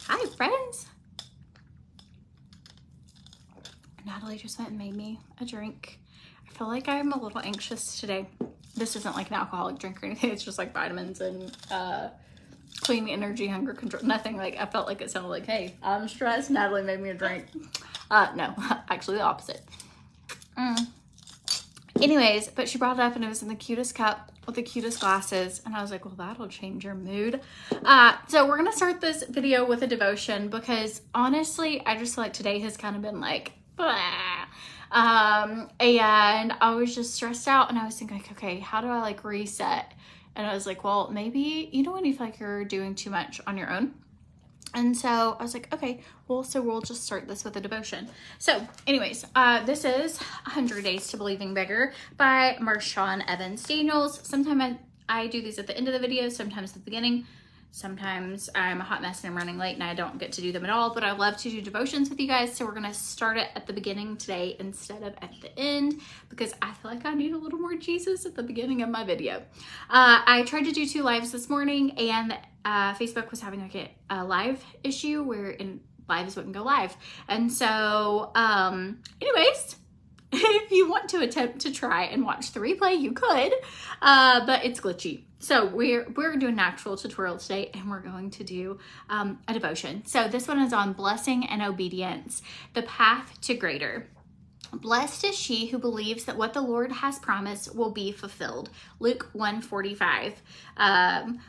Hi, friends. Natalie just went and made me a drink. I feel like I'm a little anxious today. This isn't like an alcoholic drink or anything. It's just like vitamins and clean energy, hunger control. Nothing like, I felt like it sounded like, hey, I'm stressed. Natalie made me a drink. No, actually the opposite. Anyways, but she brought it up and it was in the cutest cup with the cutest glasses. And I was like, well, that'll change your mood. So we're going to start this video with a devotion because honestly, I just feel like today has kind of been like, blah. And I was just stressed out and I was thinking like, okay, how do I like reset? And I was like, well, maybe, you know, when you feel like you're doing too much on your own. And so I was like, okay, well, so we'll just start this with a devotion. So anyways, this is 100 Days to Believing Bigger by Marshawn Evans Daniels. Sometimes I do these at the end of the video, sometimes at the beginning. Sometimes I'm a hot mess and I'm running late and I don't get to do them at all, but I love to do devotions with you guys. So we're going to start it at the beginning today instead of at the end because I feel like I need a little more Jesus at the beginning of my video. I tried to do 2 lives this morning and Facebook was having like a live issue where lives wouldn't go live. And so anyways, if you want to attempt to try and watch the replay, you could, but it's glitchy. So we're doing an actual tutorial today and we're going to do a devotion. So this one is on blessing and obedience, the path to greater. Blessed is she who believes that what the Lord has promised will be fulfilled. Luke 1:45.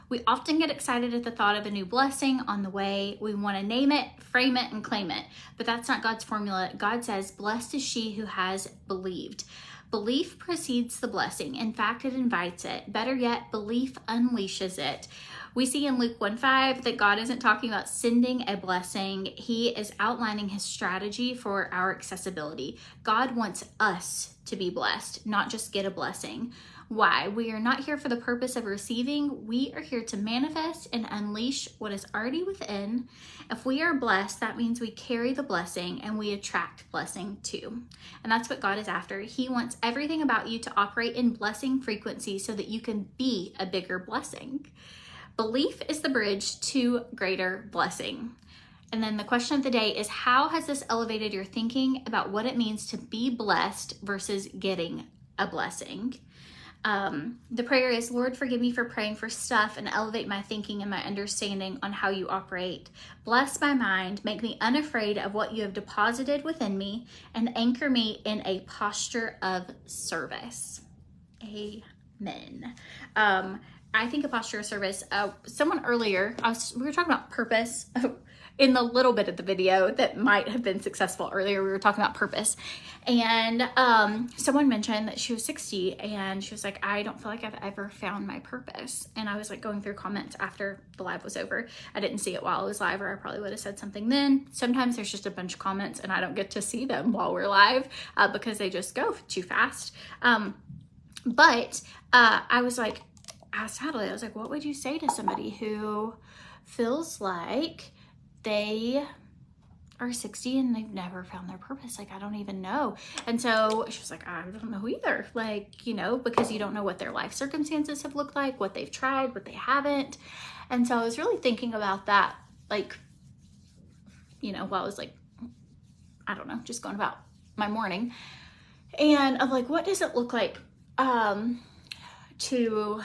We often get excited at the thought of a new blessing on the way. We want to name it, frame it, and claim it. But that's not God's formula. God says, blessed is she who has believed. Belief precedes the blessing. In fact, it invites it. Better yet, belief unleashes it. We see in Luke 1:5 that God isn't talking about sending a blessing. He is outlining his strategy for our accessibility. God wants us to be blessed, not just get a blessing. Why? We are not here for the purpose of receiving. We are here to manifest and unleash what is already within. If we are blessed, that means we carry the blessing and we attract blessing too. And that's what God is after. He wants everything about you to operate in blessing frequency so that you can be a bigger blessing. Belief is the bridge to greater blessing. And then the question of the day is, how has this elevated your thinking about what it means to be blessed versus getting a blessing? The prayer is, Lord, forgive me for praying for stuff and elevate my thinking and my understanding on how you operate. Bless my mind, make me unafraid of what you have deposited within me, and anchor me in a posture of service. Amen. I think a posture of service, someone earlier, we were talking about purpose in the little bit of the video that might have been successful earlier. We were talking about purpose and someone mentioned that she was 60 and she was like, I don't feel like I've ever found my purpose. And I was like going through comments after the live was over. I didn't see it while it was live, or I probably would have said something then. Sometimes there's just a bunch of comments and I don't get to see them while we're live because they just go too fast. But I was like, asked Natalie, I was like, what would you say to somebody who feels like they are 60 and they've never found their purpose? Like, I don't even know. And so she was like, I don't know either. Like, you know, because you don't know what their life circumstances have looked like, what they've tried, what they haven't. And so I was really thinking about that, like, you know, while I was like, I don't know, just going about my morning. And I'm like, what does it look like to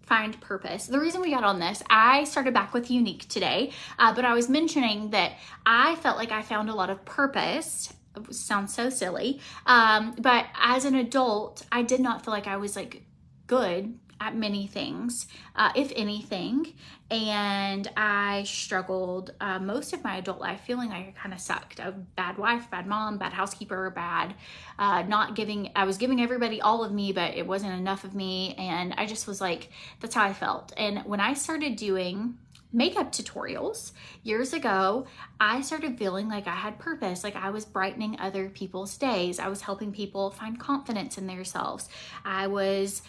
find purpose? The reason we got on this, I started back with Younique today, but I was mentioning that I felt like I found a lot of purpose. It sounds so silly, but as an adult, I did not feel like I was like good at many things, if anything, and I struggled most of my adult life feeling like I kind of sucked. A bad wife, bad mom, bad housekeeper, bad I was giving everybody all of me, but it wasn't enough of me, and I just was like, that's how I felt. And when I started doing makeup tutorials years ago, I started feeling like I had purpose, like I was brightening other people's days. I was helping people find confidence in themselves. I was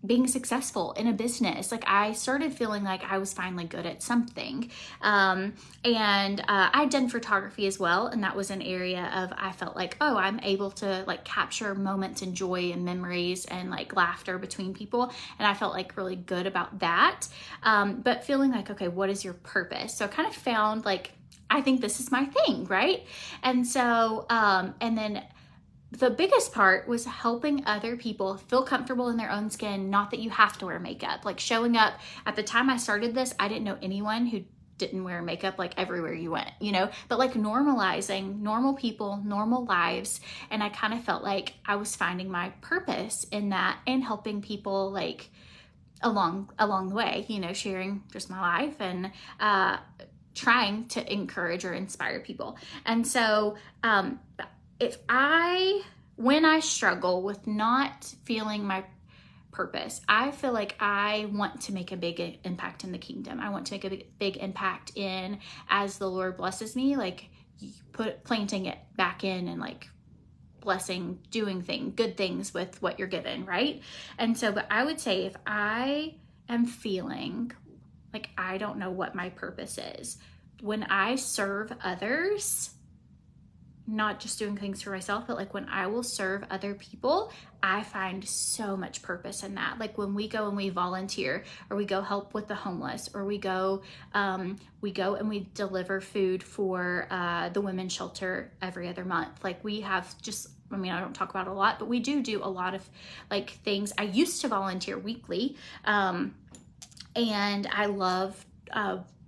being successful in a business. Like I started feeling like I was finally good at something. I'd done photography as well. And that was an area of, I felt like, oh, I'm able to like capture moments and joy and memories and like laughter between people. And I felt like really good about that. But feeling like, okay, what is your purpose? So I kind of found like, I think this is my thing, right? And so, and then the biggest part was helping other people feel comfortable in their own skin. Not that you have to wear makeup, like showing up. At the time I started this, I didn't know anyone who didn't wear makeup like everywhere you went, you know, but like normalizing normal people, normal lives. And I kind of felt like I was finding my purpose in that and helping people like along the way, you know, sharing just my life and trying to encourage or inspire people. And so when I struggle with not feeling my purpose, I feel like I want to make a big impact in the kingdom. I want to make a big impact in, as the Lord blesses me, like planting it back in and like blessing, doing good things with what you're given, right? And so, but I would say if I am feeling like I don't know what my purpose is, when I serve others, not just doing things for myself, but like when I will serve other people, I find so much purpose in that. Like when we go and we volunteer, or we go help with the homeless, or we go and we deliver food for the women's shelter every other month. Like we have just, I mean, I don't talk about it a lot, but we do a lot of like things. I used to volunteer weekly, and I love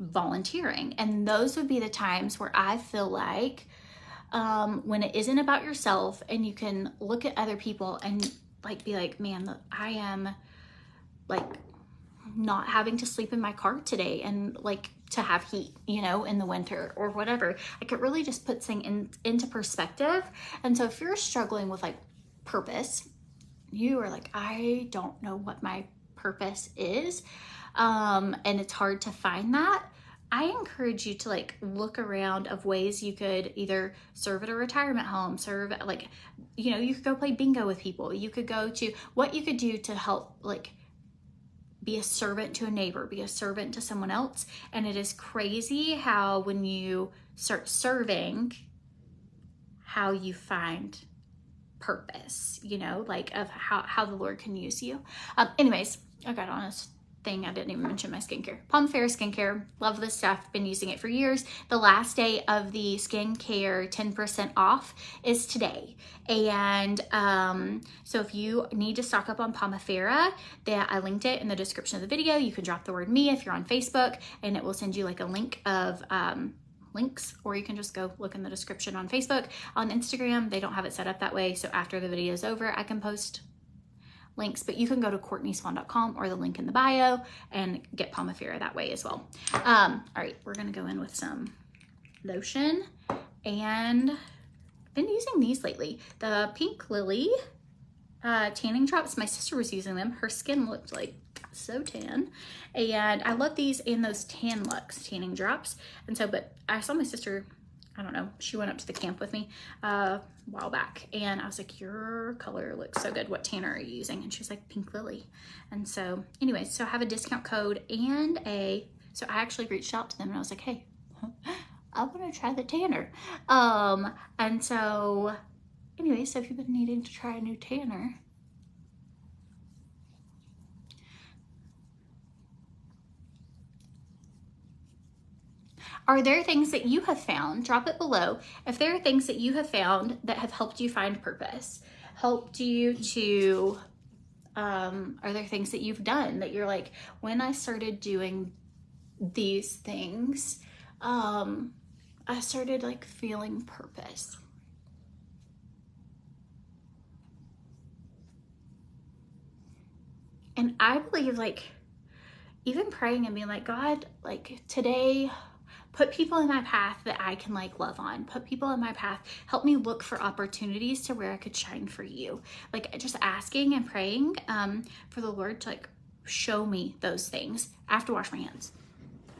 volunteering. And those would be the times where I feel like when it isn't about yourself and you can look at other people and like be like, man, I am like not having to sleep in my car today and like to have heat, you know, in the winter or whatever. Like it really just puts things into perspective. And so if you're struggling with like purpose, you are like, I don't know what my purpose is, and it's hard to find that, I encourage you to like look around of ways you could either serve at a retirement home, serve like, you know, you could go play bingo with people. You could go to what you could do to help like be a servant to a neighbor, be a servant to someone else. And it is crazy how when you start serving, how you find purpose, you know, like of how the Lord can use you. Anyways, I got on this thing. I didn't even mention my skincare. OFIR skincare. Love this stuff. Been using it for years. The last day of the skincare 10% off is today. And so if you need to stock up on OFIR, I linked it in the description of the video. You can drop the word me if you're on Facebook, and it will send you like a link of links, or you can just go look in the description on Facebook. On Instagram, they don't have it set up that way. So after the video is over, I can post links, but you can go to CORTNEYSWANN.com or the link in the bio and get OFIR that way as well. All right, we're gonna go in with some lotion, and I've been using these lately. The Pink Lily tanning drops. My sister was using them. Her skin looked like so tan, and I love these and those Tan Luxe tanning drops. And so, but I saw my sister, I don't know, she went up to the camp with me a while back, and I was like, your color looks so good. What tanner are you using? And she was like, Pink Lily. And so anyway, so I have a discount code and so I actually reached out to them and I was like, hey, I want to try the tanner. And so anyway, so if you've been needing to try a new tanner, are there things that you have found? Drop it below. If there are things that you have found that have helped you find purpose, helped you to, are there things that you've done that you're like, when I started doing these things, I started like feeling purpose. And I believe like even praying and being like, God, like today, put people in my path that I can like love on. Put people in my path. Help me look for opportunities to where I could shine for you. Like just asking and praying for the Lord to like show me those things. I have to wash my hands.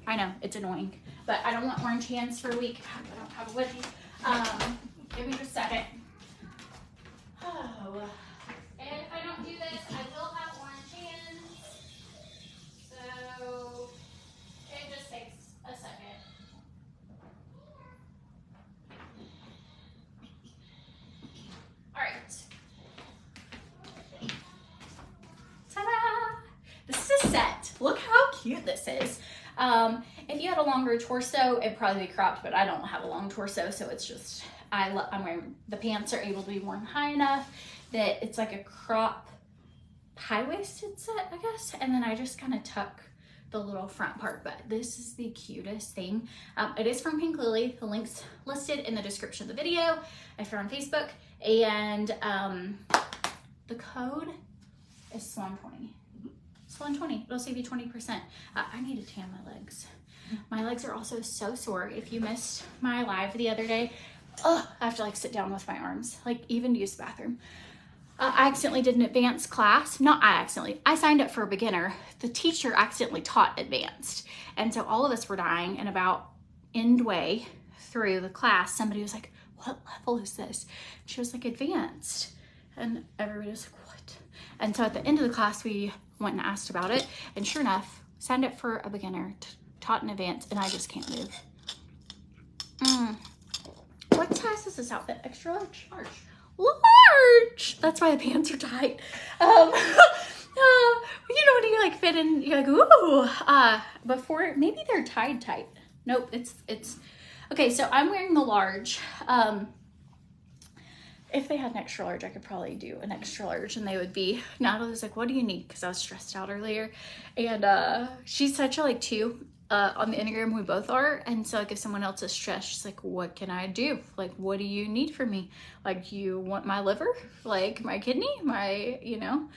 I know it's annoying, but I don't want orange hands for a week. I don't have a wedgie. Give me just a second. Oh, and if I don't do this, I will have orange hands. cute this is. If you had a longer torso, it'd probably be cropped, but I don't have a long torso, so it's just, I'm wearing, the pants are able to be worn high enough that it's like a crop high-waisted set, I guess, and then I just kind of tuck the little front part. But this is the cutest thing. It is from Pink Lily. The link's listed in the description of the video if you're on Facebook, and the code is SWAN20. SWAN20. It'll save you 20%. I need to tan my legs. My legs are also so sore. If you missed my live the other day, I have to like sit down with my arms, like even to use the bathroom. I accidentally did an advanced class. Not I accidentally, I signed up for a beginner. The teacher accidentally taught advanced. And so all of us were dying, and about endway through the class, somebody was like, what level is this? She was like, advanced. And everybody was like, what? And so at the end of the class, we went and asked about it. And sure enough, signed up for a beginner, taught in advance, and I just can't move. What size is this outfit? Extra large? Large. Large. That's why the pants are tight. You know, when you like fit in, you're like, ooh. Before, maybe they're tied tight. Nope, it's okay. So I'm wearing the large. If they had an extra large, I could probably do an extra large, and they would be. Natalie was like, what do you need? Because I was stressed out earlier, and she's such a like 2. On the Enneagram, we both are. And so like if someone else is stressed, she's like, what can I do? Like, what do you need from me? Like, you want my liver, like my kidney, my, you know,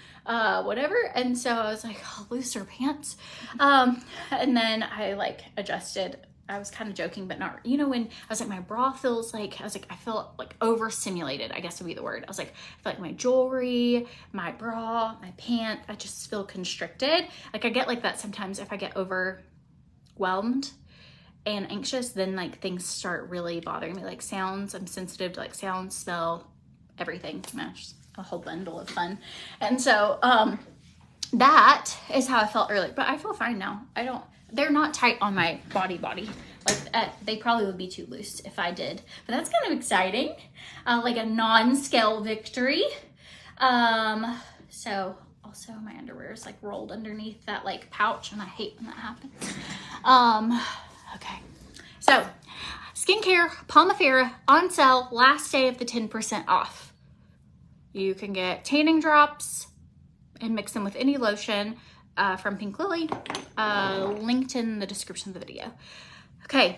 whatever. And so I was like, oh, looser pants. And then I like adjusted. I was kind of joking, but not, you know, when I was like, my bra feels like, I was like, I feel like overstimulated, I guess would be the word. I was like, I feel like my jewelry, my bra, my pant, I just feel constricted. Like I get like that sometimes if I get overwhelmed and anxious, then like things start really bothering me, like sounds. I'm sensitive to like sound, smell, everything. Just a whole bundle of fun. And so that is how I felt earlier, but I feel fine now. They're not tight on my body. Like they probably would be too loose if I did, but that's kind of exciting. Like a non-scale victory. So also my underwear is like rolled underneath that like pouch, and I hate when that happens. Okay. So skincare, Palmifera on sale, last day of the 10% off. You can get tanning drops and mix them with any lotion from Pink Lily, linked in the description of the video. Okay,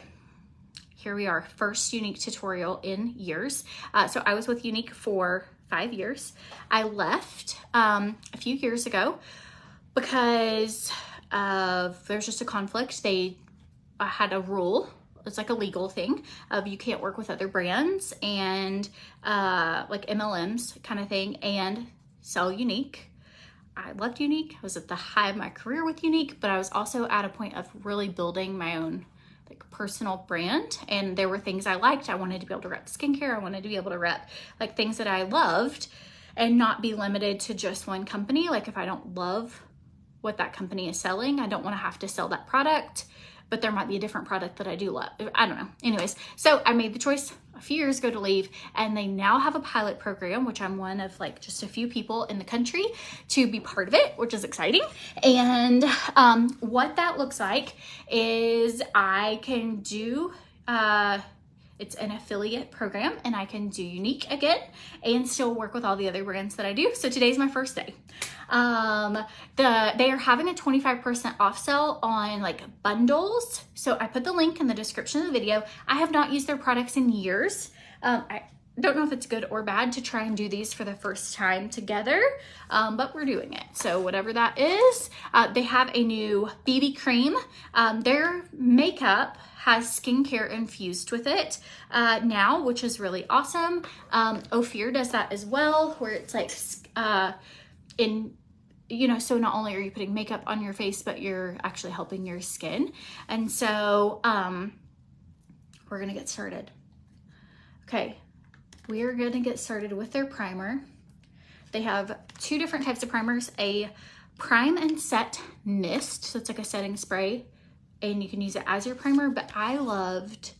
here we are, first Younique tutorial in years. So I was with Younique for 5 years. I left a few years ago because there's just a conflict. They had a rule, it's like a legal thing of you can't work with other brands and like MLMs kind of thing and sell Younique. I loved Younique. I was at the high of my career with Younique, but I was also at a point of really building my own like personal brand, and there were things I liked. I wanted to be able to rep skincare. I wanted to be able to rep like things that I loved and not be limited to just one company. Like if I don't love what that company is selling, I don't want to have to sell that product, but there might be a different product that I do love. I don't know. Anyways, so I made the choice a few years ago to leave, and they now have a pilot program, which I'm one of like just a few people in the country to be part of it, which is exciting. And what that looks like is I can do, it's an affiliate program, and I can do Younique again and still work with all the other brands that I do. So today's my first day. They are having a 25% off sale on like bundles. So I put the link in the description of the video. I have not used their products in years. I don't know if it's good or bad to try and do these for the first time together, but we're doing it. So whatever that is, they have a new BB cream. Their makeup has skincare infused with it now, which is really awesome. OFIR does that as well, where it's like you know, so not only are you putting makeup on your face, but you're actually helping your skin. And so we're gonna get started. Okay, we are gonna get started with their primer. They have 2 different types of primers, a prime and set mist, so it's like a setting spray, and you can use it as your primer, but I loved,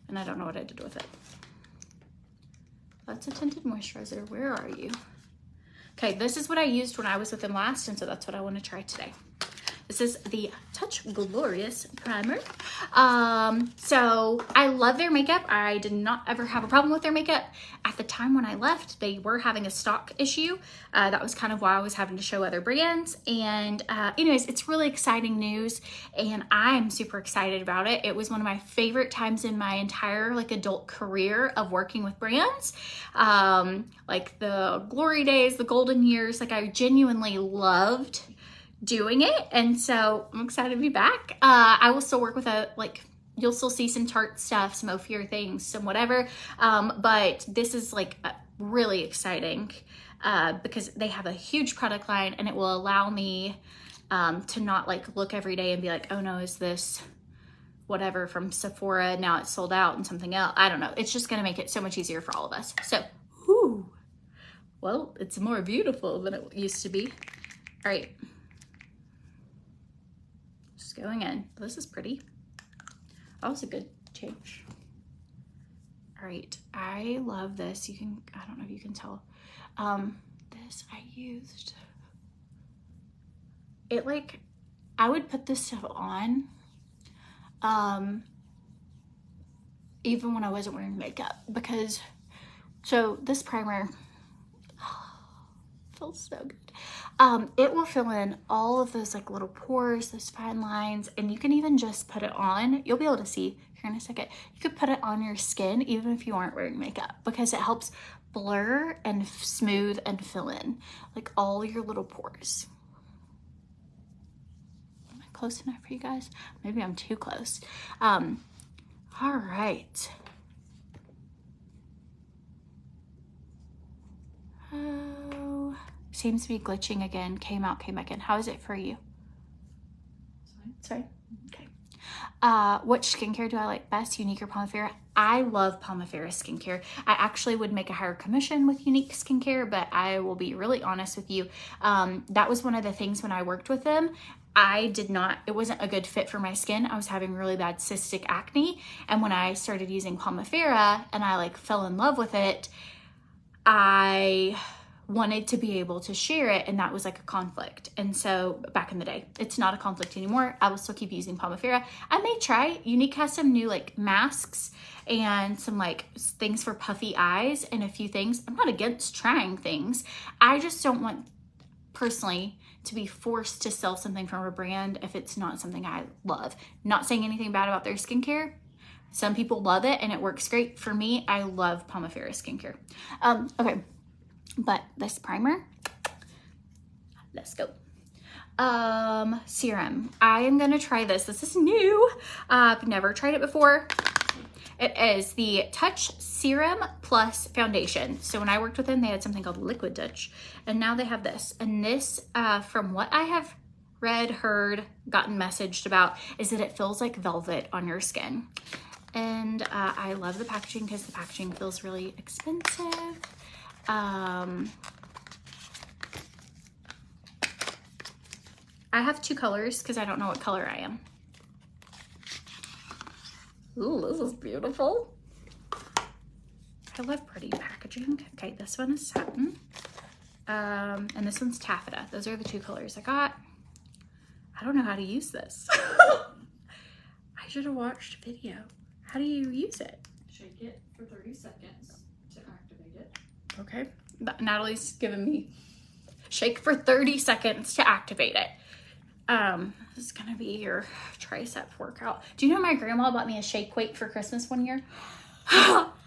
and I don't know what I did with it. That's a tinted moisturizer. Where are you? Okay, this is what I used when I was with them last, and so that's what I want to try today. This is the Touch Glorious Primer. So I love their makeup. I did not ever have a problem with their makeup. At the time when I left, they were having a stock issue. That was kind of why I was having to show other brands. And anyways, it's really exciting news and I'm super excited about it. It was one of my favorite times in my entire like adult career of working with brands. Like the glory days, the golden years, like I genuinely loved doing it. And so I'm excited to be back. I will still work with you'll still see some Tarte stuff, some OFIR things, some whatever. But this is like really exciting because they have a huge product line and it will allow me to not like look every day and be like, oh no, is this whatever from Sephora, now it's sold out and something else. I don't know. It's just gonna make it so much easier for all of us. So, whew, well, it's more beautiful than it used to be. All right. Just going in. This is pretty. That was a good change. All right, I love this. You can, I don't know if you can tell. This I used. It like, I would put this stuff on even when I wasn't wearing makeup because, so this primer feels so good. It will fill in all of those like little pores, those fine lines, and you can even just put it on. You'll be able to see here in a second. You could put it on your skin even if you aren't wearing makeup because it helps blur and smooth and fill in like all your little pores. Am I close enough for you guys? Maybe I'm too close. All right. Oh, seems to be glitching again. Came out, came back in. How is it for you? Sorry. Okay. Which skincare do I like best, Younique or Pomifera? I love Pomifera skincare. I actually would make a higher commission with Younique skincare, but I will be really honest with you. That was one of the things when I worked with them. It wasn't a good fit for my skin. I was having really bad cystic acne. And when I started using Pomifera and I like fell in love with it, I wanted to be able to share it, and that was like a conflict. And so back in the day, it's not a conflict anymore. I will still keep using Pomifera. I may try, Younique has some new like masks and some like things for puffy eyes and a few things. I'm not against trying things. I just don't want personally to be forced to sell something from a brand if it's not something I love. Not saying anything bad about their skincare. Some people love it and it works great. For me, I love Pomifera skincare. Okay, but this primer, let's go. Serum. I am gonna try this. This is new. I've never tried it before. It is the Touch Serum Plus Foundation. So when I worked with them, they had something called Liquid Touch, and now they have this. And this, from what I have read, heard, gotten messaged about, is that it feels like velvet on your skin. And I love the packaging because the packaging feels really expensive. I have two colors because I don't know what color I am. Ooh, this is beautiful. I love pretty packaging. Okay, this one is satin. And this one's taffeta. Those are the two colors I got. I don't know how to use this. I should have watched a video. How do you use it? Shake it for 30 seconds to activate it. Okay, Natalie's giving me shake for 30 seconds to activate it. This is gonna be your tricep workout. Do you know my grandma bought me a shake weight for Christmas one year?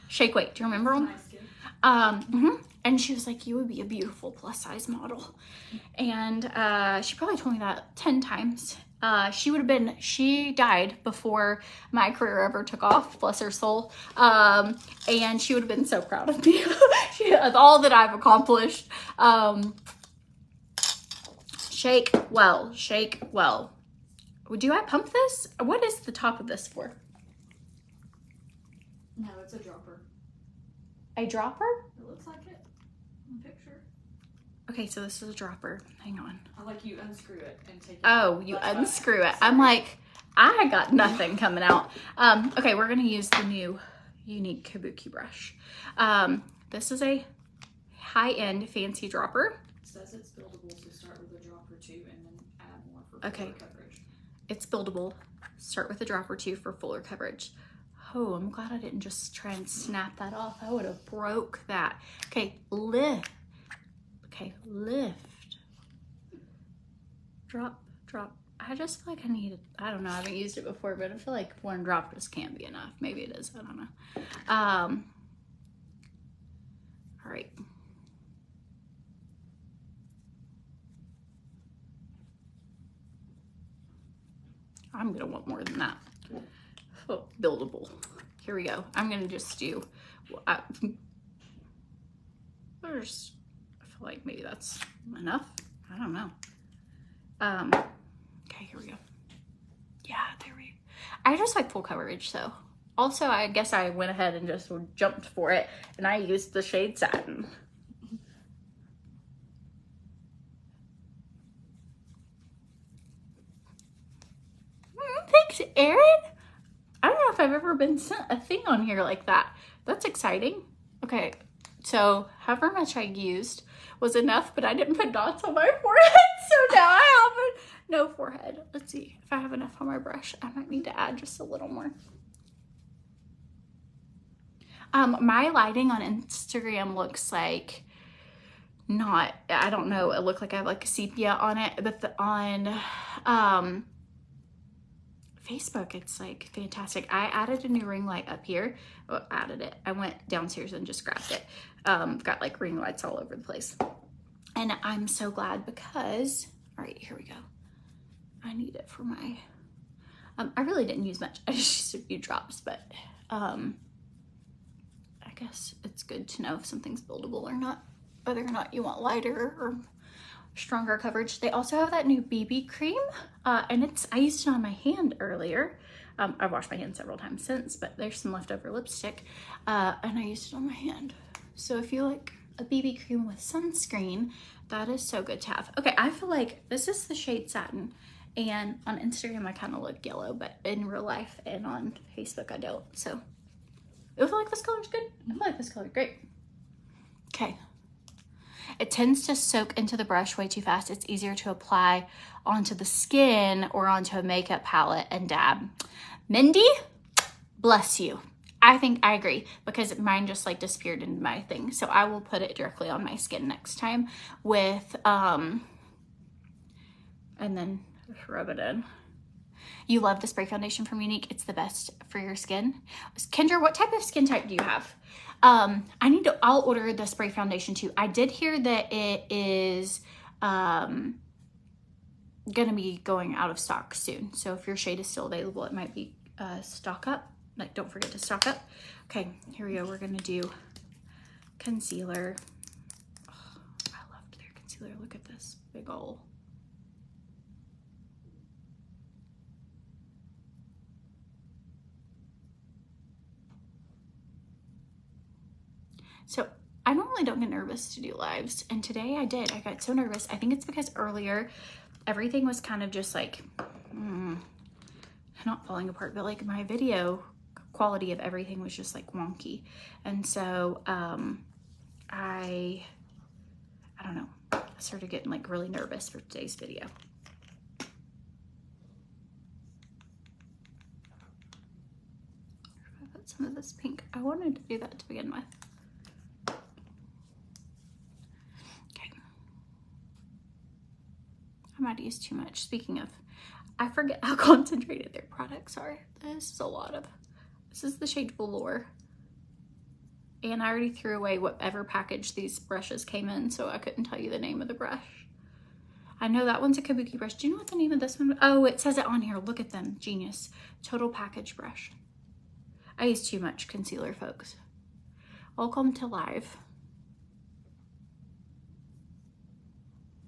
Shake weight, do you remember them? Nice, and she was like, you would be a beautiful plus size model. And she probably told me that 10 times. She died before my career ever took off, bless her soul. And she would have been so proud of me. Of all that I've accomplished. Shake well, shake well. Do I pump this? What is the top of this for? No, it's a dropper. A dropper? It looks like it in the picture. Okay, so this is a dropper. Hang on. I like you unscrew it and take it. Oh, you unscrew it. I'm like, I got nothing coming out. Okay, we're gonna use the new Younique Kabuki brush. This is a high-end fancy dropper. It says it's buildable, so start with a drop or two and then add more for okay. Cut It's buildable. Start with a drop or two for fuller coverage. Oh, I'm glad I didn't just try and snap that off. I would have broke that. Okay, lift. Okay, lift. Drop, drop. I just feel like I need it. I don't know, I haven't used it before, but I feel like one drop just can't be enough. Maybe it is, I don't know. All right. I'm gonna want more than that. Oh, buildable. Here we go. I'm gonna just do, I feel like maybe that's enough. I don't know. Okay, here we go. Yeah, there we go. I just like full coverage, so. Also, I guess I went ahead and just jumped for it, and I used the shade Satin. Thanks, Erin. I don't know if I've ever been sent a thing on here like that. That's exciting. Okay, so however much I used was enough, but I didn't put dots on my forehead, so now I have no forehead. Let's see if I have enough on my brush. I might need to add just a little more. My lighting on Instagram looks like not, I don't know, it looked like I have like a sepia on it, but on Facebook, it's like fantastic. I added a new ring light up here. Oh, added it. I went downstairs and just grabbed it. Got like ring lights all over the place. And I'm so glad because, all right, here we go. I need it for my, I really didn't use much. I just used a few drops, but I guess it's good to know if something's buildable or not, whether or not you want lighter or stronger coverage. They also have that new BB cream, and I used it on my hand earlier. I've washed my hands several times since, but there's some leftover lipstick, and I used it on my hand. So if you like a BB cream with sunscreen, that is so good to have. Okay, I feel like this is the shade Satin, and on Instagram I kind of look yellow, but in real life and on Facebook I don't. So I feel like this color's good. I feel like this color's great. Okay. It tends to soak into the brush way too fast. It's easier to apply onto the skin or onto a makeup palette and dab. Mindy, bless you. I think I agree because mine just like disappeared into my thing. So I will put it directly on my skin next time with, and then rub it in. You love the spray foundation from Younique. It's the best for your skin. Kendra, what type of skin type do you have? I'll order the spray foundation too. I did hear that it is gonna be going out of stock soon. So if your shade is still available, it might be stock up. Like, don't forget to stock up. Okay, here we go. We're gonna do concealer. Oh, I loved their concealer. Look at this big ol'. So I normally don't get nervous to do lives, and today I did. I got so nervous. I think it's because earlier everything was kind of just like, not falling apart, but like my video quality of everything was just like wonky. And so I don't know, I started getting like really nervous for today's video. I put some of this pink. I wanted to do that to begin with. I might use too much. Speaking of, I forget how concentrated their products are. This is a lot of, this is the shade Velour. And I already threw away whatever package these brushes came in, so I couldn't tell you the name of the brush. I know that one's a kabuki brush. Do you know what the name of this one? Oh, it says it on here. Look at them. Genius. Total package brush. I use too much concealer, folks. Welcome to live.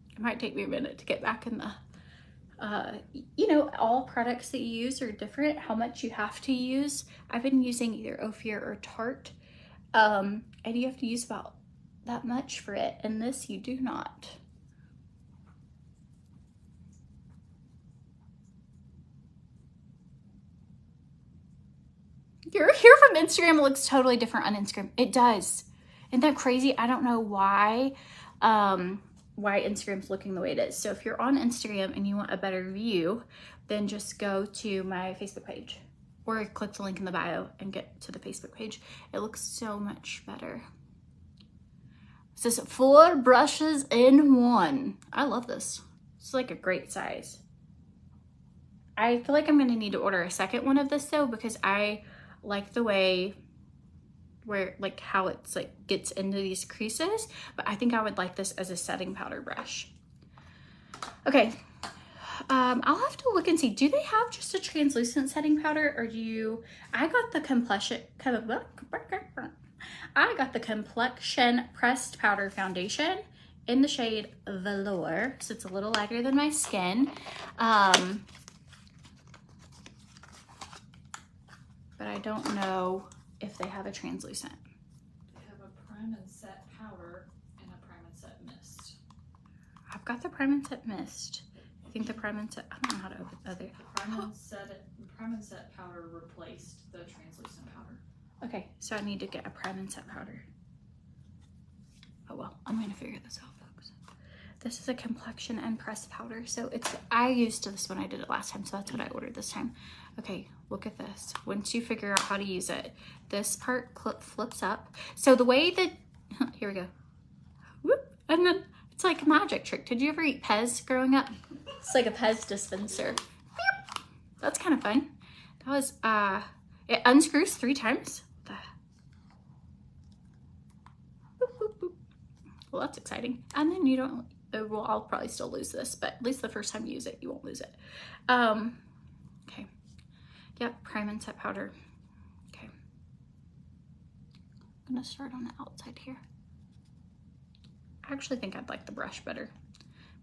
It might take me a minute to get back in the, you know, all products that you use are different, how much you have to use. I've been using either OFIR or Tarte, and you have to use about that much for it, and this you do not. Your hair from Instagram looks totally different on Instagram. It does. Isn't that crazy? I don't know why. why Instagram's looking the way it is. So if you're on Instagram and you want a better view, then just go to my Facebook page or click the link in the bio and get to the Facebook page. It looks so much better. It says 4 brushes in 1. I love this. It's like a great size. I feel like I'm gonna need to order a second one of this though, because I like the way where like how it's like gets into these creases, but I think I would like this as a setting powder brush. Okay, I'll have to look and see, do they have just a translucent setting powder, or do you, I got the complexion pressed powder foundation in the shade Velour, so it's a little lighter than my skin. But I don't know if they have a translucent. They have a prime and set powder and a prime and set mist. I've got the prime and set mist. I think the prime and set, I don't know how to open other. Prime and set powder replaced the translucent powder. Okay, so I need to get a prime and set powder. Oh well, I'm gonna figure this out, folks. This is a complexion and pressed powder. So it's, I used this when I did it last time, so that's what I ordered this time. Okay, look at this. Once you figure out how to use it, this part flips up. So the way that, here we go. Whoop, and then it's like a magic trick. Did you ever eat Pez growing up? It's like a Pez dispenser. That's kind of fun. That was, it unscrews 3 times. Well, that's exciting. And then you don't, well, I'll probably still lose this, but at least the first time you use it, you won't lose it. Okay. Yep, prime and set powder. Okay. I'm gonna start on the outside here. I actually think I'd like the brush better.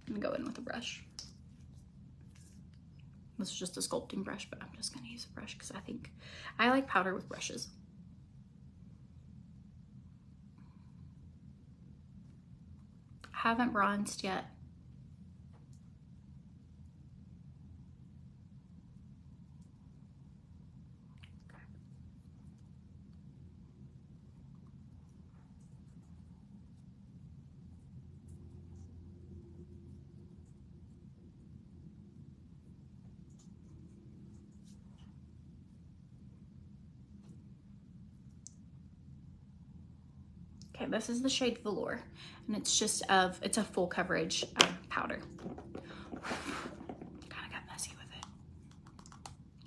I'm gonna go in with a brush. This is just a sculpting brush, but I'm just gonna use a brush because I think I like powder with brushes. I haven't bronzed yet. Okay, this is the shade Velour, and it's just it's a full coverage powder. Kind of got messy with it.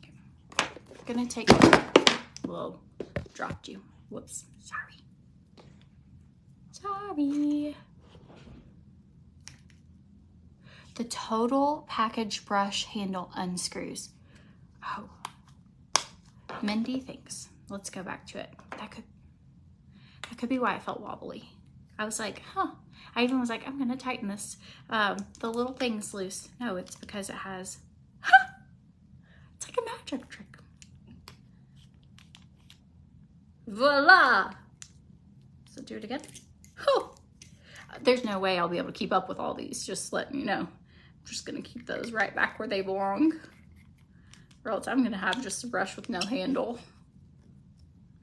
Okay. I'm gonna take, whoa, dropped you. Whoops, sorry. Sorry. The total package brush handle unscrews. Oh, Mindy, thanks. Let's go back to it. That could be why it felt wobbly. I was like, huh. I even was like, I'm gonna tighten this. The little thing's loose. No, it's because it has, it's like a magic trick. Voila! So do it again. Oh, there's no way I'll be able to keep up with all these, just letting you know. I'm just gonna keep those right back where they belong, or else I'm gonna have just a brush with no handle.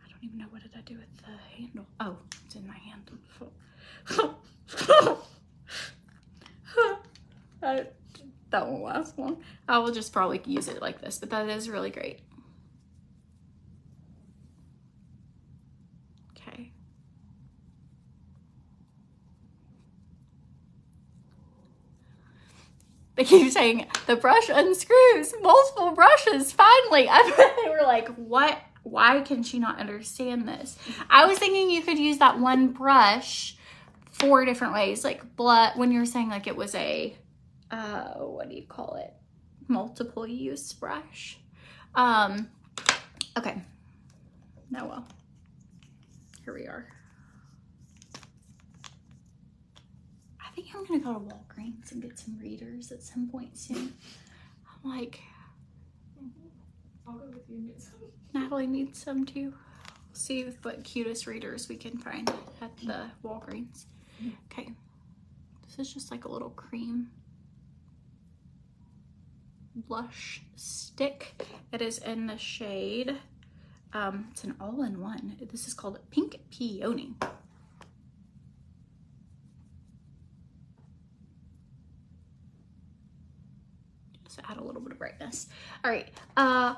I don't even know, what did I do with the handle? Oh, it's in my hand. That won't last long. I will just probably use it like this, but that is really great. Okay. They keep saying the brush unscrews, multiple brushes, finally. I bet they were like, what? Why can she not understand this? I was thinking you could use that one brush 4 different ways, like when you were saying like it was a, what do you call it? Multiple use brush. Okay. Now, well, here we are. I think I'm gonna go to Walgreens and get some readers at some point soon. I'm like, I'll go with you and get some. Natalie needs some too. See what cutest readers we can find at the Walgreens. Okay, this is just like a little cream blush stick. It is in the shade, it's an all-in-one. This is called Pink Peony. to add a little bit of brightness. All right,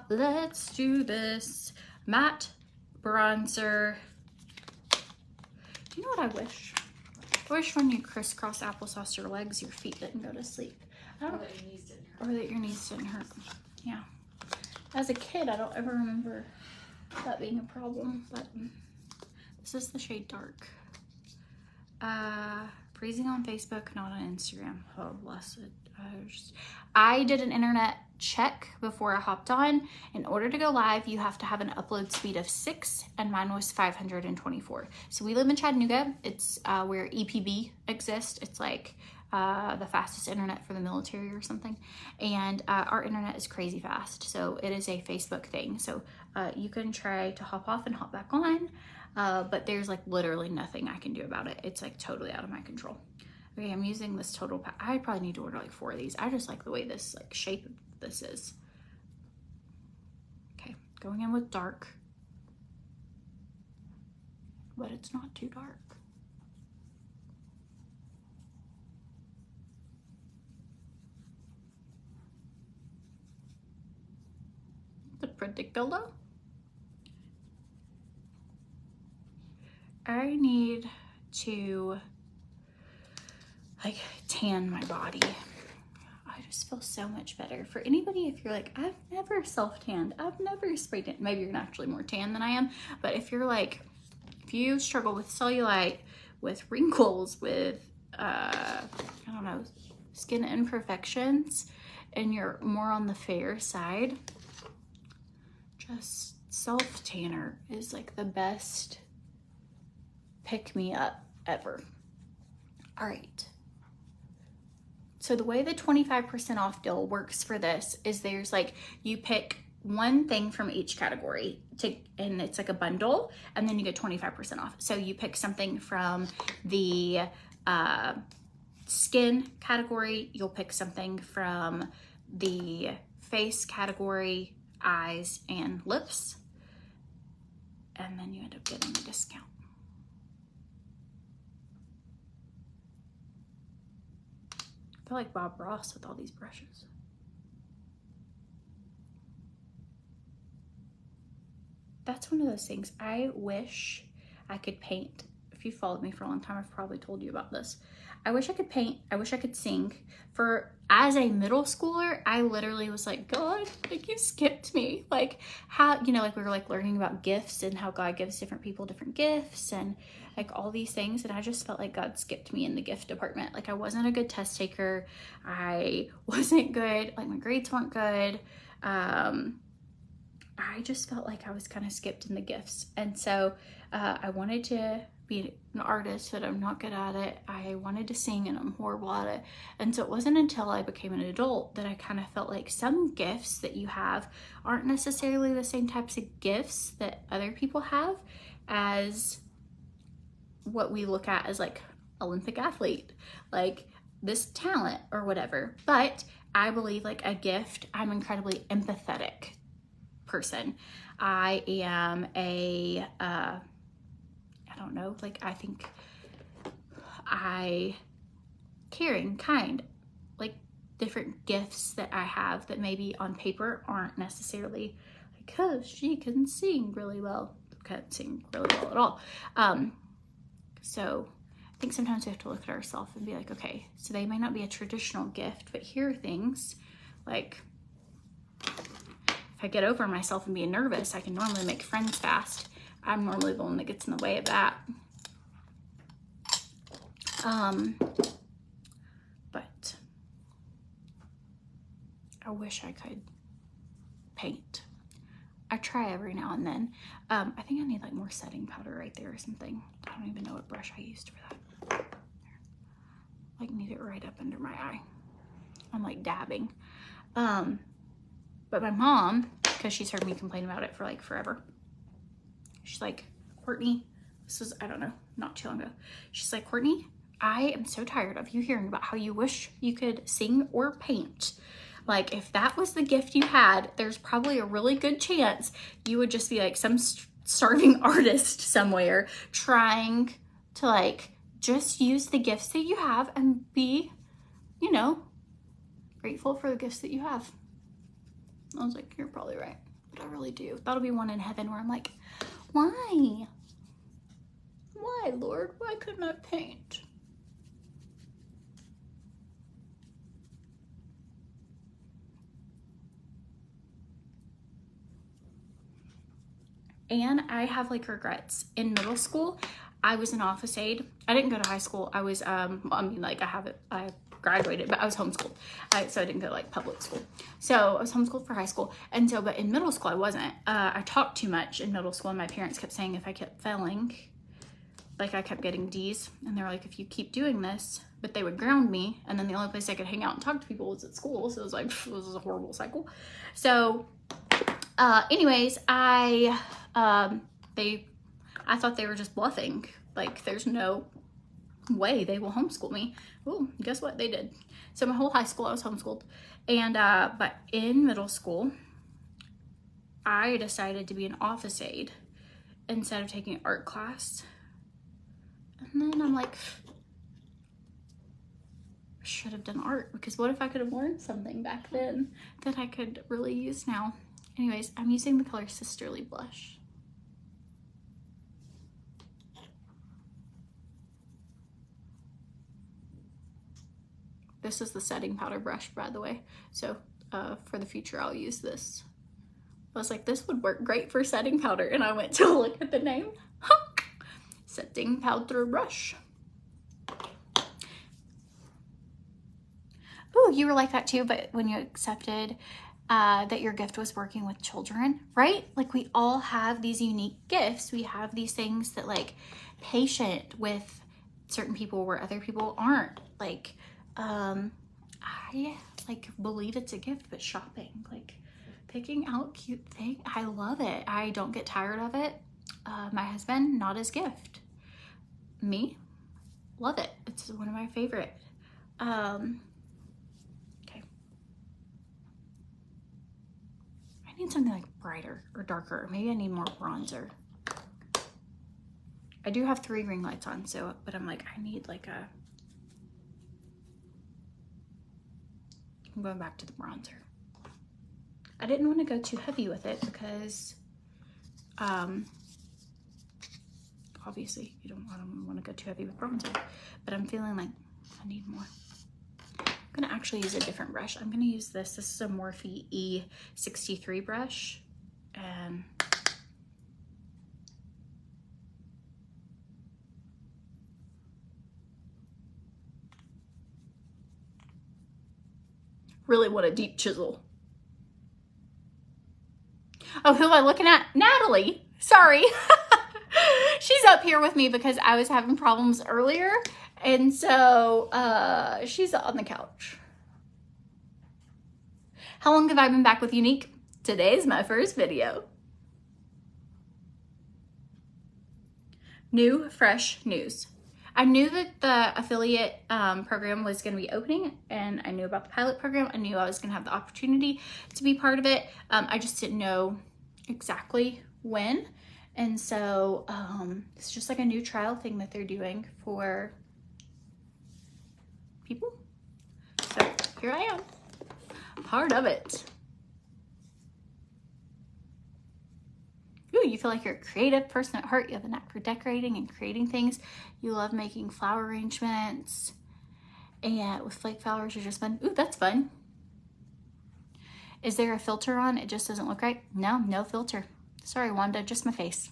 let's do this matte bronzer. Do you know what I wish? I wish when you crisscross applesauce your legs, your feet didn't go to sleep. Or that your knees didn't hurt. Or that your knees didn't hurt. Yeah. As a kid, I don't ever remember that being a problem, but this is the shade Dark. Freezing on Facebook, not on Instagram. Oh, blessed. I did an internet check before I hopped on. In order to go live, you have to have an upload speed of 6, and mine was 524. So we live in Chattanooga. It's where EPB exists. It's like the fastest internet for the military or something. And our internet is crazy fast. So it is a Facebook thing. So you can try to hop off and hop back on. But there's like literally nothing I can do about it. It's like totally out of my control. Okay, I'm using this total I probably need to order like 4 of these. I just like the way this like shape of this is. Okay, going in with dark, but it's not too dark. The predictable. I need to like tan my body. I just feel so much better. For anybody, if you're like, I've never self-tanned, I've never spray tanned, maybe you're actually more tan than I am, but if you're like, if you struggle with cellulite, with wrinkles, with, I don't know, skin imperfections, and you're more on the fair side, just self-tanner is like the best pick-me-up ever. All right. So the way the 25% off deal works for this is there's like, you pick one thing from each category and it's like a bundle, and then you get 25% off. So you pick something from the skin category, you'll pick something from the face category, eyes and lips, and then you end up getting a discount. I feel like Bob Ross with all these brushes. That's one of those things. I wish I could paint. If you followed me for a long time, I've probably told you about this. I wish I could paint. I wish I could sing. As a middle schooler, I literally was like, God, like you skipped me. Like how, you know, like we were like learning about gifts and how God gives different people different gifts and like all these things. And I just felt like God skipped me in the gift department. Like I wasn't a good test taker. I wasn't good. Like my grades weren't good. I just felt like I was kind of skipped in the gifts. And so I wanted to be an artist, but I'm not good at it. I wanted to sing and I'm horrible at it. And so it wasn't until I became an adult that I kind of felt like some gifts that you have aren't necessarily the same types of gifts that other people have as what we look at as like Olympic athlete, like this talent or whatever. But I believe like a gift, I'm incredibly empathetic person. I am I don't know, like I think caring, kind, like different gifts that I have that maybe on paper aren't necessarily like, oh, she can sing really well. Can't sing really well at all. So I think sometimes we have to look at ourselves and be like, okay, so they may not be a traditional gift, but here are things like, if I get over myself and being nervous, I can normally make friends fast. I'm normally the one that gets in the way of that. But I wish I could paint. I try every now and then. I think I need like more setting powder right there or something. I don't even know what brush I used for that. There. Like need it right up under my eye. I'm like dabbing. But my mom, because she's heard me complain about it for like forever, she's like, Courtney, this was, I don't know, not too long ago. She's like, Courtney, I am so tired of you hearing about how you wish you could sing or paint. Like if that was the gift you had, there's probably a really good chance you would just be like some starving artist somewhere trying to like just use the gifts that you have and be, you know, grateful for the gifts that you have. I was like, you're probably right. But I really do. That'll be one in heaven where I'm like, why? Why, Lord? Why couldn't I paint? And I have like regrets. In middle school, I was an office aide. I didn't go to high school. I was, I mean, like I graduated, but I was homeschooled. So I didn't go to like public school. So I was homeschooled for high school. And so, but in middle school, I wasn't. I talked too much in middle school, and my parents kept saying if I kept failing, like I kept getting D's, and they were like, if you keep doing this, but they would ground me. And then the only place I could hang out and talk to people was at school. So it was like, this is a horrible cycle. So anyways, I thought they were just bluffing. Like, there's no way they will homeschool me. Oh, guess what? They did. So my whole high school, I was homeschooled. And, but in middle school, I decided to be an office aide instead of taking art class. And then I'm like, I should have done art, because what if I could have learned something back then that I could really use now? Anyways, I'm using the color Sisterly Blush. This is the setting powder brush, by the way. So for the future, I'll use this. I was like, this would work great for setting powder. And I went to look at the name. Setting powder brush. Oh, you were like that too, but when you accepted that your gift was working with children, right? Like, we all have these unique gifts. We have these things that, like, patient with certain people where other people aren't. Like, I like believe it's a gift, but shopping, like picking out cute things, I love it. I don't get tired of it. My husband, not his gift. Me, love it. It's one of my favorite. Okay. I need something like brighter or darker. Maybe I need more bronzer. I do have 3 ring lights on, so, but I'm like, I need like a, I'm going back to the bronzer. I didn't want to go too heavy with it because, obviously I don't want to go too heavy with bronzer, but I'm feeling like I need more. I'm gonna actually use a different brush. I'm gonna use this. This is a Morphe E63 brush, and really want a deep chisel. Oh, who am I looking at? Natalie. Sorry. She's up here with me because I was having problems earlier. And so she's on the couch. How long have I been back with Younique? Today's my first video. New, fresh news. I knew that the affiliate program was going to be opening, and I knew about the pilot program. I knew I was going to have the opportunity to be part of it. I just didn't know exactly when. And so it's just like a new trial thing that they're doing for people. So here I am, part of it. Ooh, you feel like you're a creative person at heart. You have a knack for decorating and creating things. You love making flower arrangements, and with flake flowers are just fun. Ooh, that's fun. Is there a filter on? It just doesn't look right. No, no filter. Sorry, Wanda, just my face.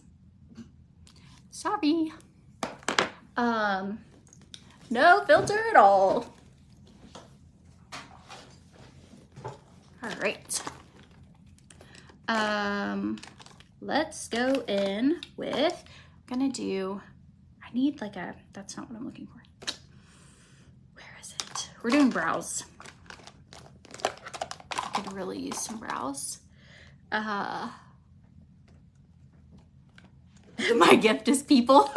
Sorry. No filter at all. All right. Let's go in with, I'm gonna do, I need like a, that's not what I'm looking for. Where is it? We're doing brows. I could really use some brows. My gift is people.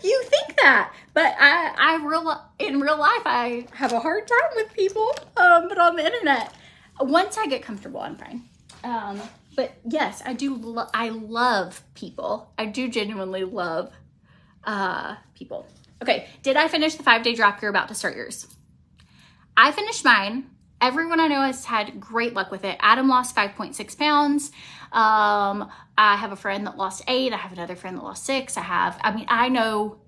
You think that, but in real life, I have a hard time with people, but on the internet, once I get comfortable, I'm fine. But yes, I do. I love people. I do genuinely love people. Okay, did I finish the 5-day drop? You're about to start yours. I finished mine everyone I know has had great luck with it. Adam lost 5.6 pounds. I have a friend that lost 8. I have another friend that lost 6. I know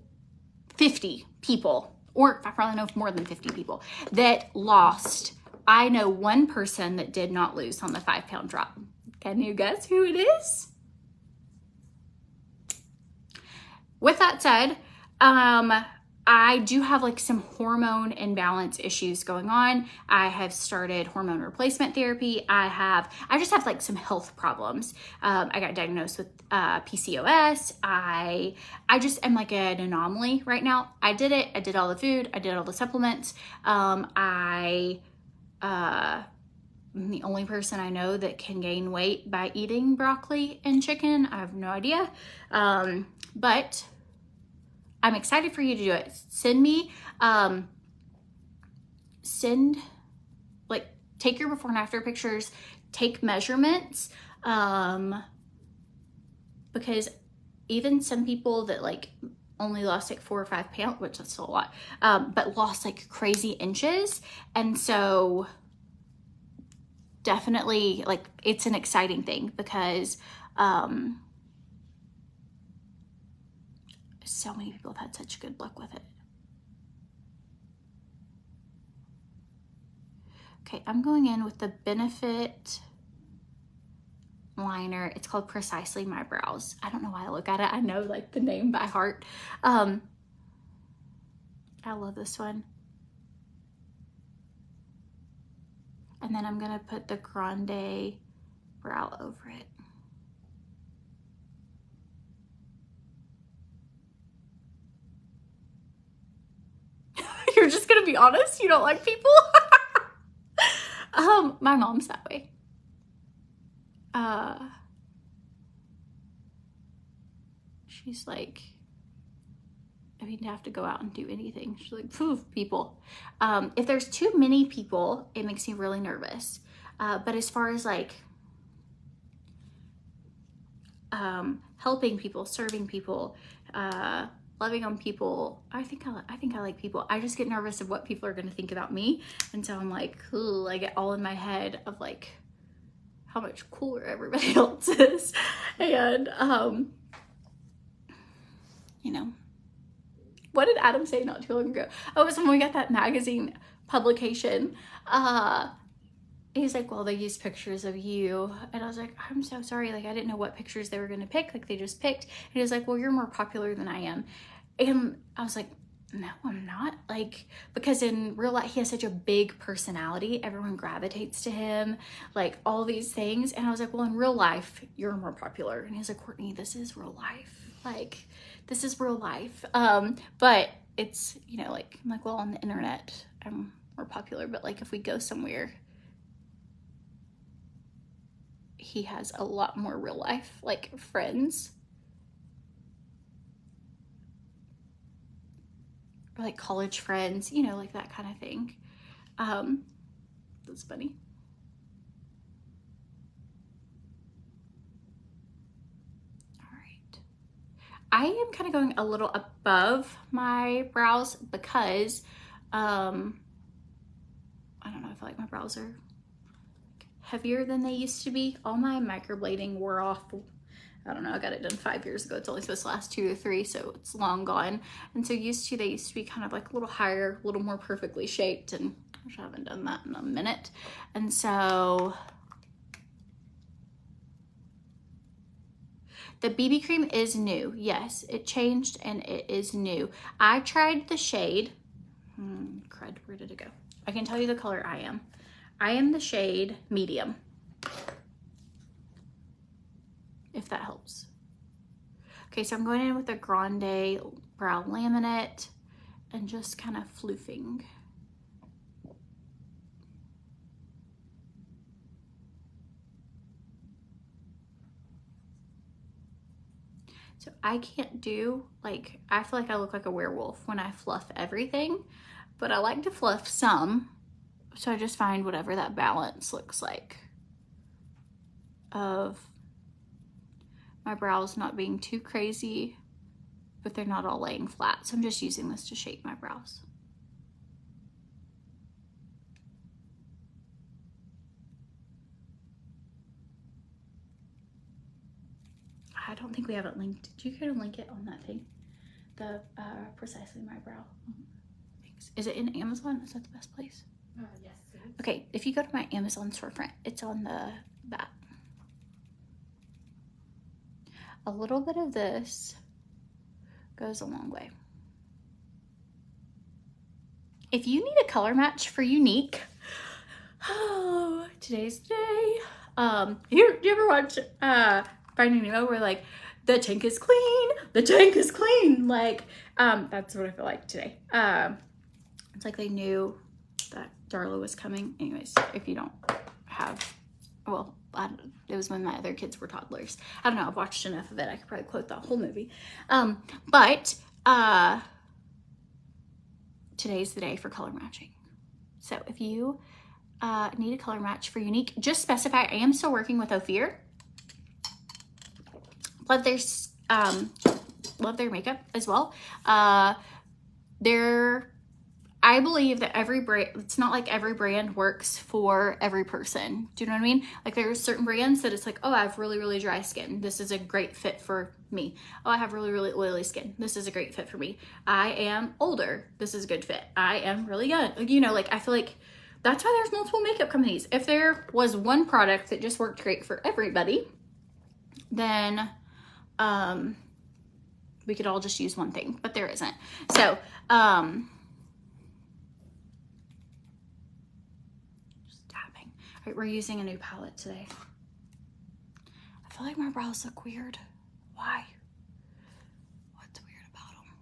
50 people, or I probably know more than 50 people that lost. I know one person that did not lose on the 5-pound drop. Can you guess who it is? With that said, I do have like some hormone imbalance issues going on. I have started hormone replacement therapy. I just have like some health problems. I got diagnosed with PCOS. I just am like an anomaly right now. I did it. I did all the food. I did all the supplements. I'm the only person I know that can gain weight by eating broccoli and chicken. I have no idea. But I'm excited for you to do it. Send me, take your before and after pictures, take measurements, because even some people that like only lost like 4 or 5 pounds, which is still a lot, but lost like crazy inches. And so definitely like, it's an exciting thing because, so many people have had such good luck with it. Okay, I'm going in with the Benefit liner. It's called Precisely My Brows. I don't know why I look at it. I know like the name by heart. I love this one. And then I'm gonna put the Grande brow over it. You're just gonna be honest? You don't like people? My mom's that way. She's like, I mean, to have to go out and do anything. She's like, poof, people. If there's too many people, it makes me really nervous. But as far as like helping people, serving people, loving on people, I think I like people. I just get nervous of what people are gonna think about me. And so I'm like, ooh, I get all in my head of like how much cooler everybody else is. And, you know, what did Adam say not too long ago? Oh, it was when we got that magazine publication. He's like, well, they used pictures of you. And I was like, I'm so sorry. Like, I didn't know what pictures they were going to pick. Like, they just picked. And he was like, well, you're more popular than I am. And I was like, no, I'm not. Like, because in real life, he has such a big personality. Everyone gravitates to him, like all these things. And I was like, well, in real life, you're more popular. And he's like, Courtney, this is real life. Like, this is real life. But it's, you know, like, I'm like, well, on the internet, I'm more popular. But like, if we go somewhere, he has a lot more real life, like friends. Or like college friends, you know, like that kind of thing. That's funny. All right. I am kind of going a little above my brows because, I don't know, I feel like my brows are heavier than they used to be. All my microblading wore off. I don't know, I got it done 5 years ago. It's only supposed to last 2 or 3, so it's long gone. And so they used to be kind of like a little higher, a little more perfectly shaped, and I haven't done that in a minute. And so the BB cream is new. Yes, it changed and it is new. I tried the shade, crud, where did it go? I can tell you the color I am. I am the shade medium, if that helps. Okay, so I'm going in with a Grande brow laminate and just kind of floofing. So I can't do, like, I feel like I look like a werewolf when I fluff everything, but I like to fluff some. So I just find whatever that balance looks like of my brows not being too crazy, but they're not all laying flat. So I'm just using this to shape my brows. don't think we have it linked. Do you care to link it on that thing? The Precisely My Brow. Thanks. Is it in Amazon? Is that the best place? Yes. Okay, if you go to my Amazon storefront, it's on that. A little bit of this goes a long way. If you need a color match for Younique, oh, today's the day. You ever watch Finding Nemo where like the tank is clean, the tank is clean? Like, that's what I feel like today. It's like they knew that Darla was coming. Anyways, if you don't have, well, it was when my other kids were toddlers. I don't know, I've watched enough of it. I could probably quote the whole movie. But today's the day for color matching. So if you need a color match for Younique, just specify. I am still working with OFIR. Love their makeup as well. I believe that every brand, it's not like every brand works for every person. Do you know what I mean? Like there are certain brands that it's like, oh, I have really, really dry skin. This is a great fit for me. Oh, I have really, really oily skin. This is a great fit for me. I am older. This is a good fit. I am really young. You know, like I feel like that's why there's multiple makeup companies. If there was one product that just worked great for everybody, then we could all just use one thing, but there isn't. So, all right, we're using a new palette today. I feel like my brows look weird. Why? What's weird about them?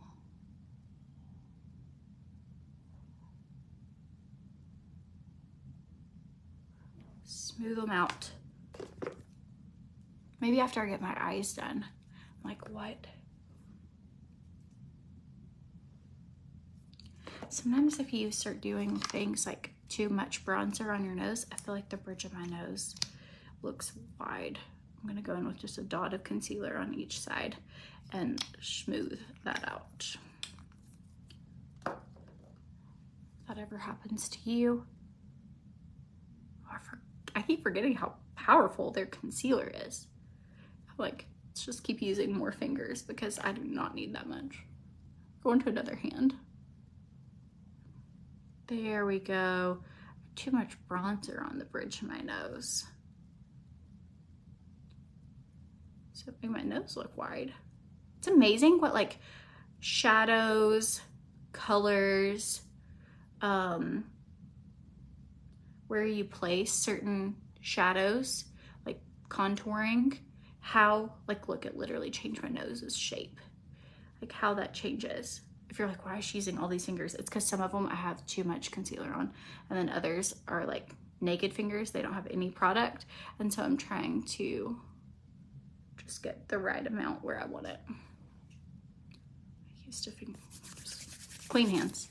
Smooth them out. Maybe after I get my eyes done. I'm like, what? Sometimes if you start doing things like too much bronzer on your nose, I feel like the bridge of my nose looks wide. I'm gonna go in with just a dot of concealer on each side and smooth that out. If that ever happens to you, I keep forgetting how powerful their concealer is. I'm like, let's just keep using more fingers because I do not need that much. Go into another hand. There we go. Too much bronzer on the bridge of my nose. So it made my nose look wide. It's amazing what like shadows, colors, where you place certain shadows, like contouring, how, like look, it literally changed my nose's shape. Like how that changes. If you're like, why is she using all these fingers? It's because some of them I have too much concealer on, and then others are like naked fingers. They don't have any product. And so I'm trying to just get the right amount where I want it. I used to fingers. Clean hands.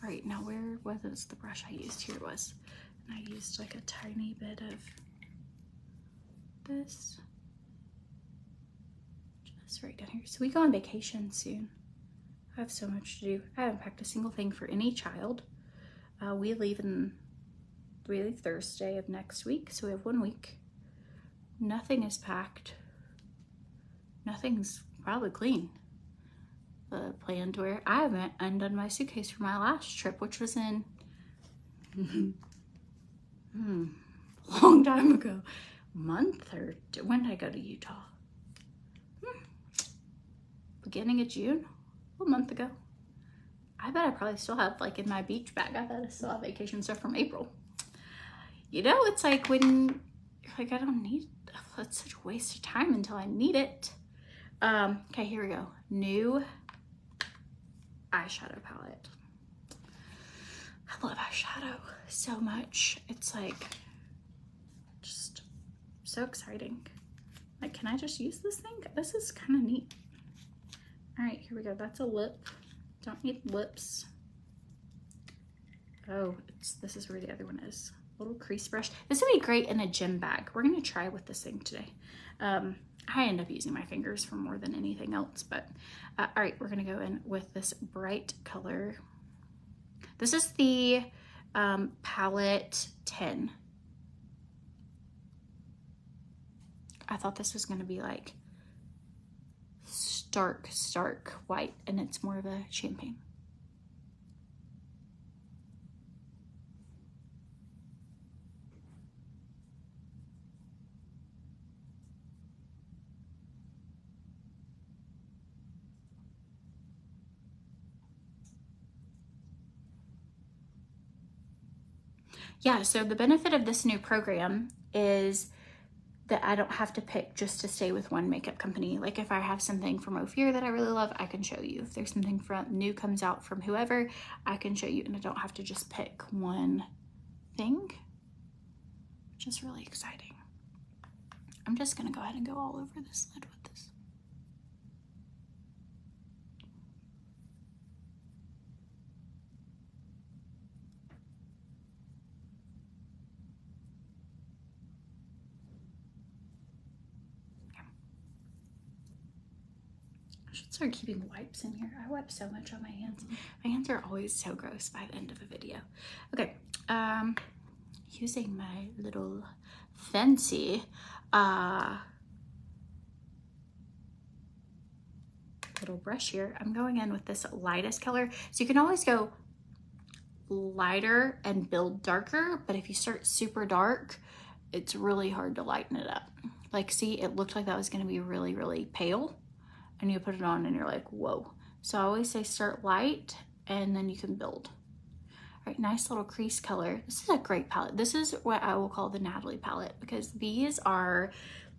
All right, now where was the brush I used? Here it was. And I used like a tiny bit of this. Just right down here. So we go on vacation soon. I have so much to do. I haven't packed a single thing for any child. We leave Thursday of next week, so we have 1 week. Nothing is packed. Nothing's probably clean. Plan to wear. I haven't undone my suitcase for my last trip, which was in long time ago. Month or when did I go to Utah? Beginning of June, a month ago. I bet I probably still have like in my beach bag. I bet I still have vacation stuff from April. You know, it's like when you're like, I don't need. That's such a waste of time until I need it. Okay, here we go. New eyeshadow palette. I love eyeshadow so much. It's like just so exciting. Like, can I just use this thing? This is kind of neat. All right, here we go. That's a lip. Don't need lips. Oh, this is where the other one is. Little crease brush. This would be great in a gym bag. We're gonna try with this thing today. I I end up using my fingers for more than anything else, but all right, we're gonna go in with this bright color. This is the palette 10. I thought this was gonna be like stark white, and it's more of a champagne. Yeah, so the benefit of this new program is that I don't have to pick just to stay with one makeup company. Like if I have something from OFIR that I really love, I can show you. If there's something from new comes out from whoever, I can show you, and I don't have to just pick one thing, which is really exciting. I'm just gonna go ahead and go all over this lid with this. I should start keeping wipes in here. I wipe so much on my hands. My hands are always so gross by the end of a video. Okay, using my little fancy little brush here, I'm going in with this lightest color. So you can always go lighter and build darker, but if you start super dark, it's really hard to lighten it up. Like, see, it looked like that was gonna be really, really pale, and you put it on and you're like, whoa. So I always say start light and then you can build. All right, nice little crease color. This is a great palette. This is what I will call the Natalie palette, because these are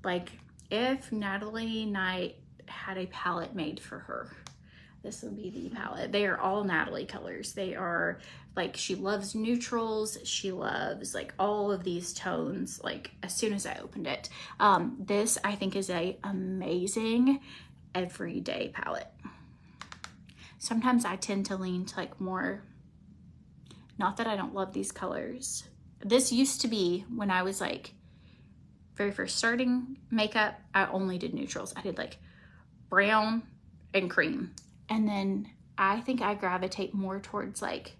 like, if Natalie Knight had a palette made for her, this would be the palette. They are all Natalie colors. They are like, she loves neutrals. She loves like all of these tones, like as soon as I opened it. This I think is a amazing everyday palette. Sometimes I tend to lean to like more, not that I don't love these colors. This used to be when I was like very first starting makeup, I only did neutrals. I did like brown and cream. And then I think I gravitate more towards like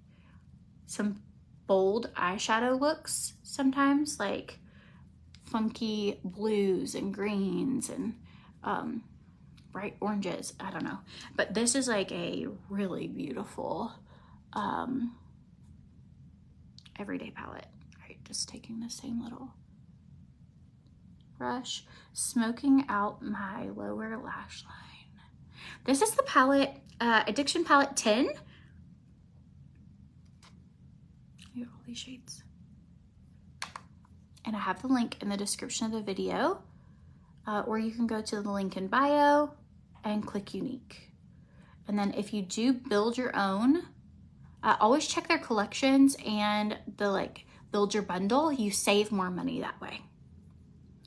some bold eyeshadow looks sometimes, like funky blues and greens and bright oranges. I don't know. But this is like a really beautiful everyday palette. All right, just taking the same little brush, smoking out my lower lash line. This is the palette, Addiction Palette 10. Look at all these shades. And I have the link in the description of the video, or you can go to the link in bio and click Younique. And then if you do build your own, always check their collections and the like build your bundle. You save more money that way.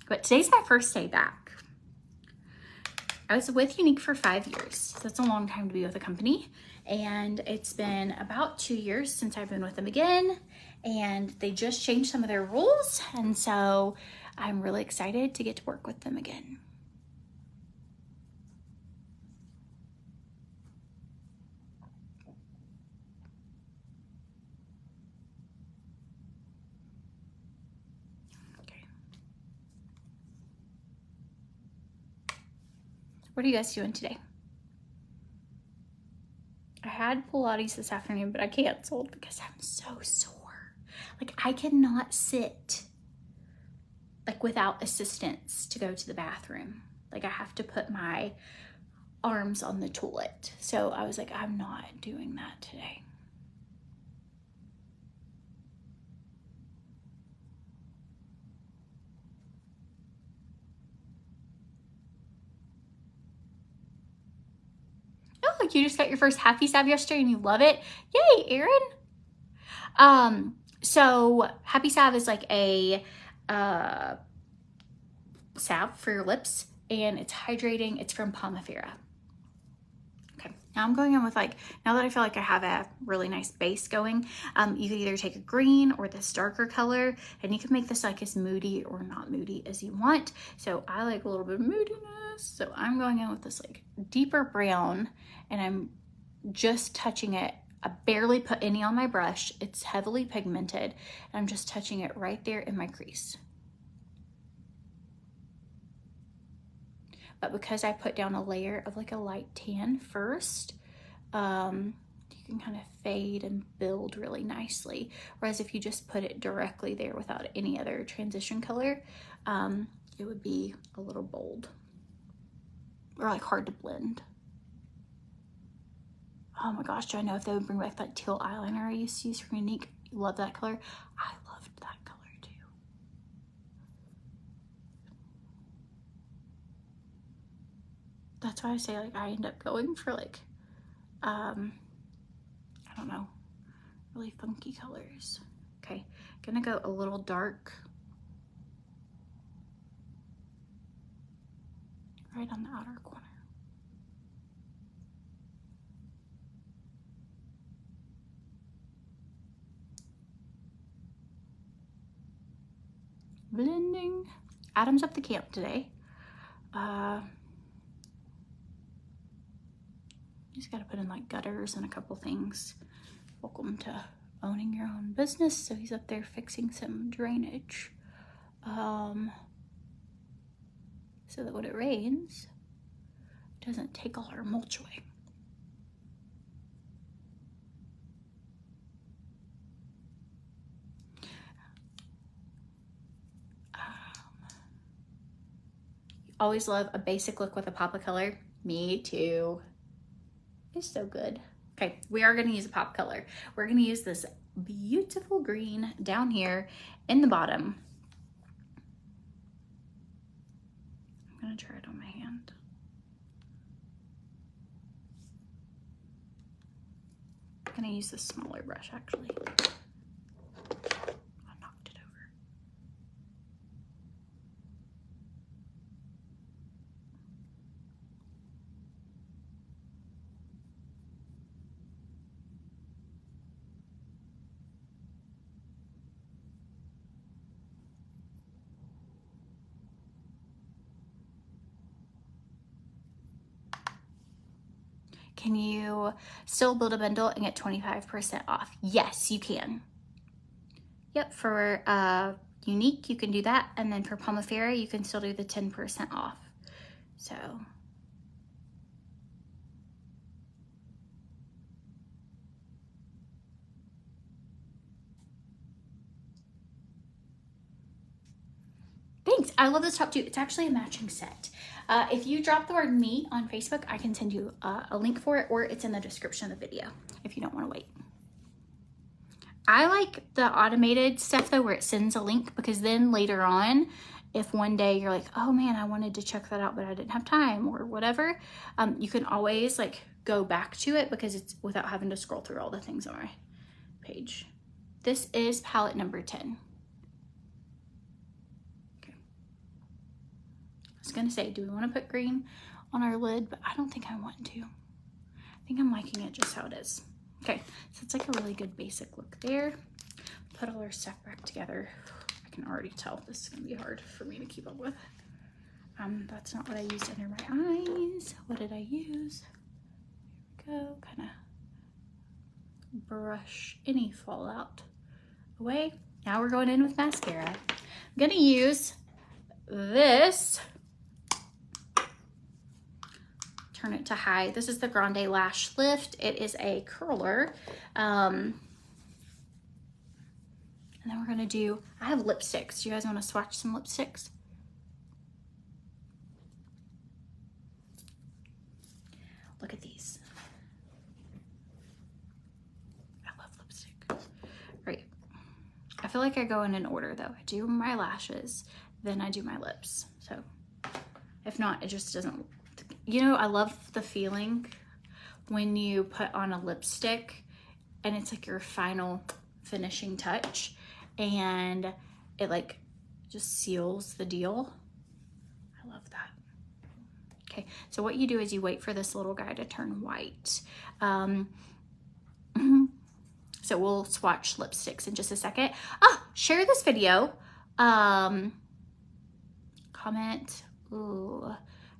But today's my first day back. I was with Younique for 5 years. So that's a long time to be with a company. And it's been about 2 years since I've been with them again. And they just changed some of their rules. And so I'm really excited to get to work with them again. What are you guys doing today? I had Pilates this afternoon, but I canceled because I'm so sore. Like, I cannot sit like without assistance to go to the bathroom. Like, I have to put my arms on the toilet. So I was like, I'm not doing that today. Oh, you just got your first Happy Salve yesterday and you love it. Yay, Erin. So Happy Salve is like a salve for your lips, and it's hydrating. It's from Pomifera. Okay, Now I'm going in with like, now that I feel like I have a really nice base going, you could either take a green or this darker color, and you can make this like as moody or not moody as you want. So I like a little bit of moodiness. So I'm going in with this like deeper brown, and I'm just touching it. I barely put any on my brush. It's heavily pigmented, and I'm just touching it right there in my crease. But because I put down a layer of like a light tan first, you can kind of fade and build really nicely. Whereas if you just put it directly there without any other transition color, it would be a little bold or like hard to blend. Oh my gosh, do I know if they would bring back that teal eyeliner I used to use from Younique? Love that color. I loved that color too. That's why I say like I end up going for like, I don't know, really funky colors. Okay, gonna go a little dark right on the outer corner. Blending. Adam's up the camp today. Just gotta put in like gutters and a couple things. Welcome to owning your own business. So he's up there fixing some drainage. So that when it rains, it doesn't take all our mulch away. Always love a basic look with a pop of color. Me too. It's so good. Okay, we are gonna use a pop color. We're gonna use this beautiful green down here in the bottom. I'm gonna try it on my hand. I'm gonna use this smaller brush actually. I knocked it over. Can you still build a bundle and get 25% off? Yes, you can. Yep, for Younique, you can do that. And then for Pomifera, you can still do the 10% off. So. Thanks, I love this top too. It's actually a matching set. If you drop the word me on Facebook, I can send you a link for it, or it's in the description of the video if you don't want to wait. I like the automated stuff though, where it sends a link, because then later on, if one day you're like, oh man, I wanted to check that out, but I didn't have time or whatever, you can always like go back to it, because it's without having to scroll through all the things on my page. This is palette number 10. I was gonna say, do we want to put green on our lid? But I don't think I want to. I think I'm liking it just how it is. Okay, so it's like a really good basic look there. Put all our stuff back together. I can already tell this is gonna be hard for me to keep up with. That's not what I used under my eyes. What did I use? Here we go, kind of brush any fallout away. Now we're going in with mascara. I'm gonna use this. Turn it to high. This is the Grande Lash Lift. It is a curler. And then we're gonna do, I have lipsticks. Do you guys wanna swatch some lipsticks? Look at these. I love lipstick. Right. I feel like I go in an order though. I do my lashes, then I do my lips. So if not, it just doesn't. You know, I love the feeling when you put on a lipstick and it's like your final finishing touch, and it like just seals the deal. I love that. Okay, so what you do is you wait for this little guy to turn white. So we'll swatch lipsticks in just a second. Share this video. Comment,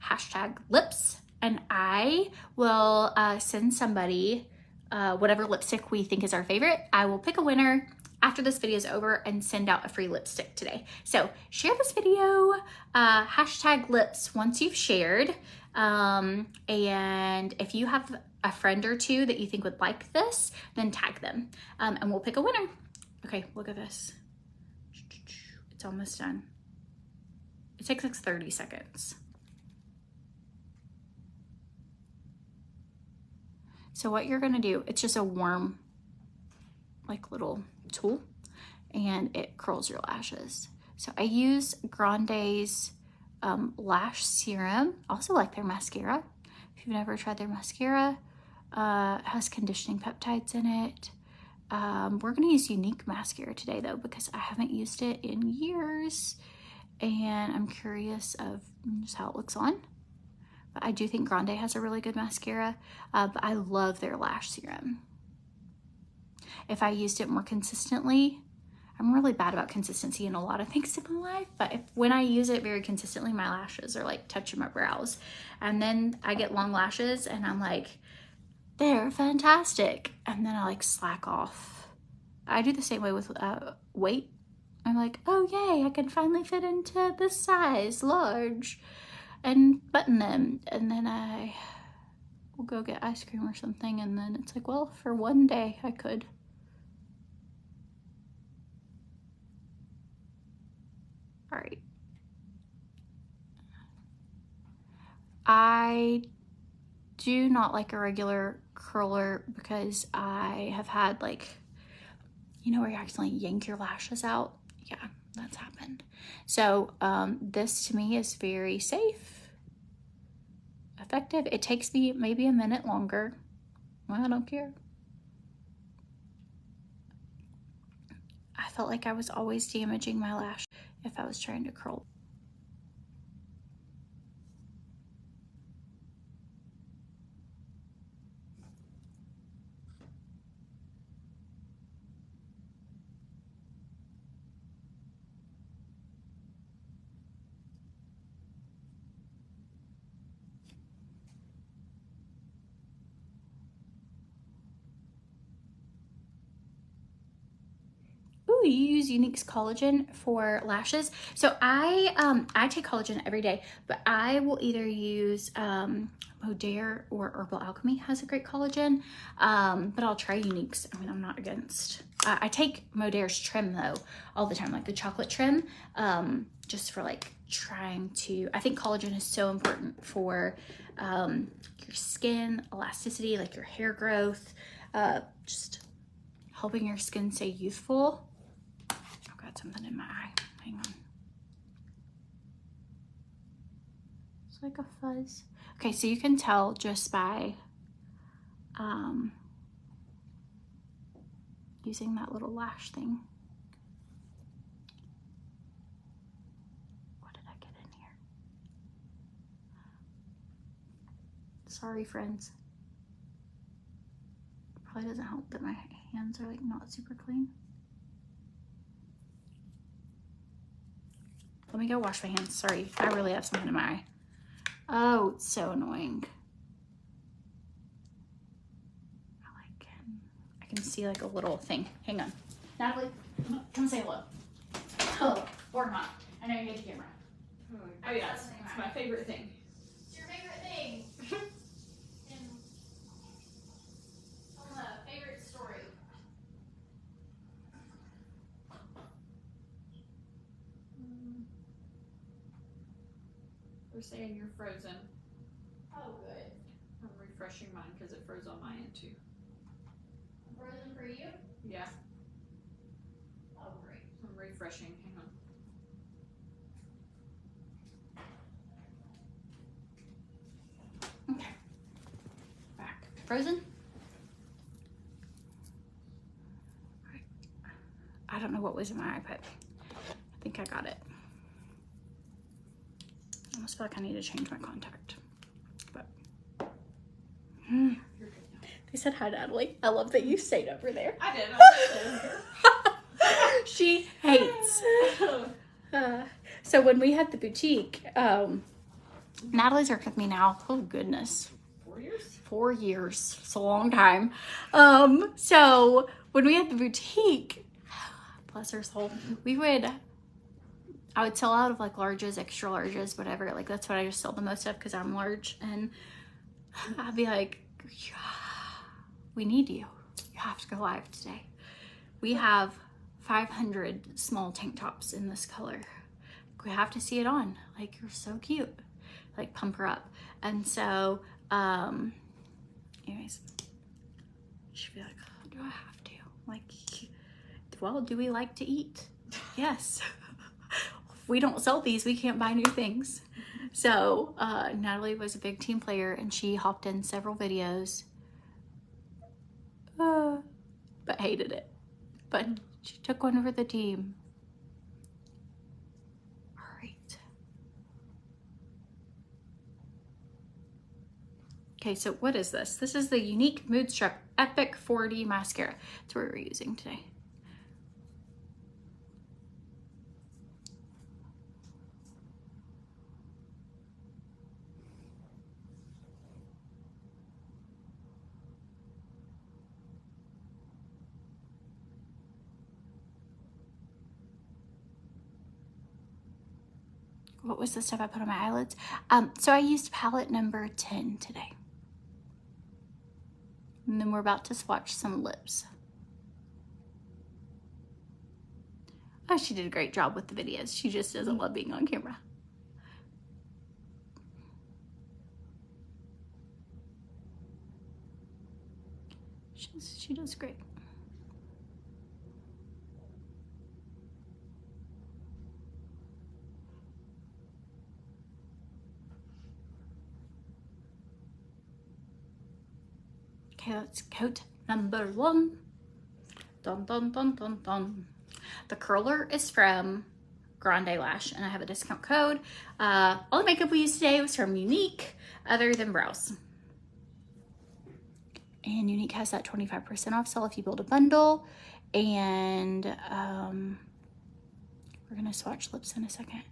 hashtag lips, and I will send somebody whatever lipstick we think is our favorite. I will pick a winner after this video is over and send out a free lipstick today. So share this video, hashtag lips once you've shared. And if you have a friend or two that you think would like this, then tag them and we'll pick a winner. Okay, look at this. It's almost done. It takes like 30 seconds. So what you're gonna do, it's just a warm, like little tool, and it curls your lashes. So I use Grande's lash serum. I also like their mascara. If you've never tried their mascara, it has conditioning peptides in it. We're gonna use Younique mascara today though, because I haven't used it in years and I'm curious of just how it looks on. But I do think Grande has a really good mascara, but I love their lash serum. If I used it more consistently, I'm really bad about consistency in a lot of things in my life, but when I use it very consistently, my lashes are like touching my brows. And then I get long lashes and I'm like, they're fantastic. And then I like slack off. I do the same way with weight. I'm like, oh yay, I can finally fit into this size, large, and button them. And then I will go get ice cream or something. And then it's like, well, for one day I could. All right. I do not like a regular curler because I have had like, you know, where you accidentally yank your lashes out. Yeah, that's happened. So this to me is very safe, effective. It takes me maybe a minute longer. Well, I don't care. I felt like I was always damaging my lash if I was trying to curl. You use Younique's collagen for lashes. So I take collagen every day, but I will either use Modere or Herbal Alchemy has a great collagen, but I'll try Younique's. I mean, I'm not against. I take Modere's trim though all the time, like the chocolate trim, just for like trying to. I think collagen is so important for your skin elasticity, like your hair growth, just helping your skin stay youthful. Something in my eye. Hang on. It's like a fuzz. Okay, so you can tell just by using that little lash thing. What did I get in here? Sorry, friends. Probably doesn't help that my hands are like not super clean. Let me go wash my hands. Sorry, I really have something in my eye. Oh, it's so annoying. I can see like a little thing. Hang on. Natalie, come say hello. Hello, or not. I know you get the camera. Oh yeah, it's my favorite thing. It's your favorite thing. Tell them a favorite story. They're saying you're frozen. Oh, good. I'm refreshing mine because it froze on my end too. Frozen for you? Yeah. Oh, great. I'm refreshing. Hang on. Okay. Back. Frozen? I don't know what was in my eye, but I think I got it. I almost feel like I need to change my contact. Mm. You're good now. They said hi, Natalie. I love that you stayed over there. I did. I did. She hates. So when we had the boutique, Natalie's worked with me now. Oh goodness. 4 years? 4 years. It's a long time. So when we had the boutique, bless her soul, I would sell out of like larges, extra larges, whatever. Like that's what I just sell the most of because I'm large. And I'd be like, yeah, we need you. You have to go live today. We have 500 small tank tops in this color. We have to see it on. Like, you're so cute. Like, pump her up. And so, anyways, she'd be like, oh, do I have to? Like, well, do we like to eat? Yes. If we don't sell these, we can't buy new things. So, Natalie was a big team player and she hopped in several videos, but hated it. But she took one for the team. All right. Okay, so what is this? This is the Younique Moodstruck Epic 4D Mascara. That's what we're using today. What was the stuff I put on my eyelids? So I used palette number 10 today. And then we're about to swatch some lips. Oh, she did a great job with the videos. She just doesn't love being on camera. She does great. Okay, that's coat number 1. Dun, dun, dun, dun, dun. The curler is from Grande Lash, and I have a discount code. All the makeup we used today was from Younique, other than brows. And Younique has that 25% off sale if you build a bundle. And we're gonna swatch lips in a second.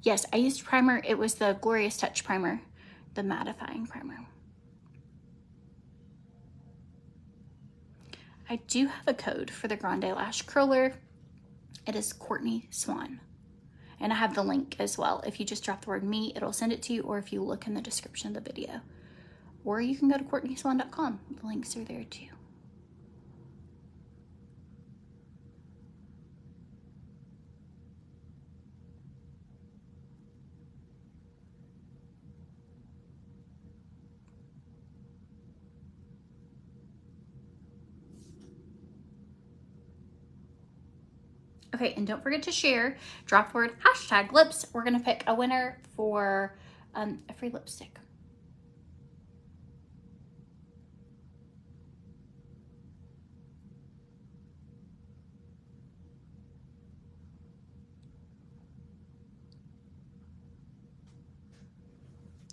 Yes, I used primer. It was the Glorious Touch primer, the mattifying primer. I do have a code for the Grande Lash Curler. It is CORTNEYSWANN. And I have the link as well. If you just drop the word me, it'll send it to you, or if you look in the description of the video. Or you can go to CORTNEYSWANN.com. The links are there too. Okay, and don't forget to share. Drop the word #lips. We're gonna pick a winner for a free lipstick.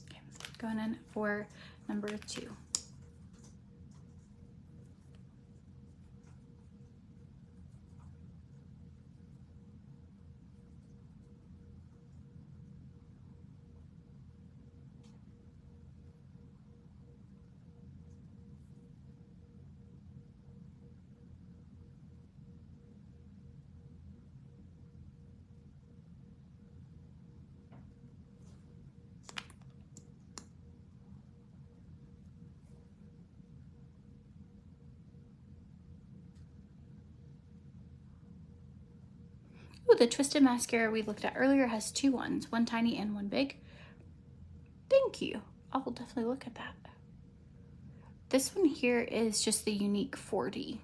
Okay, going in for number 2. Ooh, the Twisted mascara we looked at earlier has 2 ones, one tiny and one big. Thank you. I will definitely look at that. This one here is just the Younique 4D.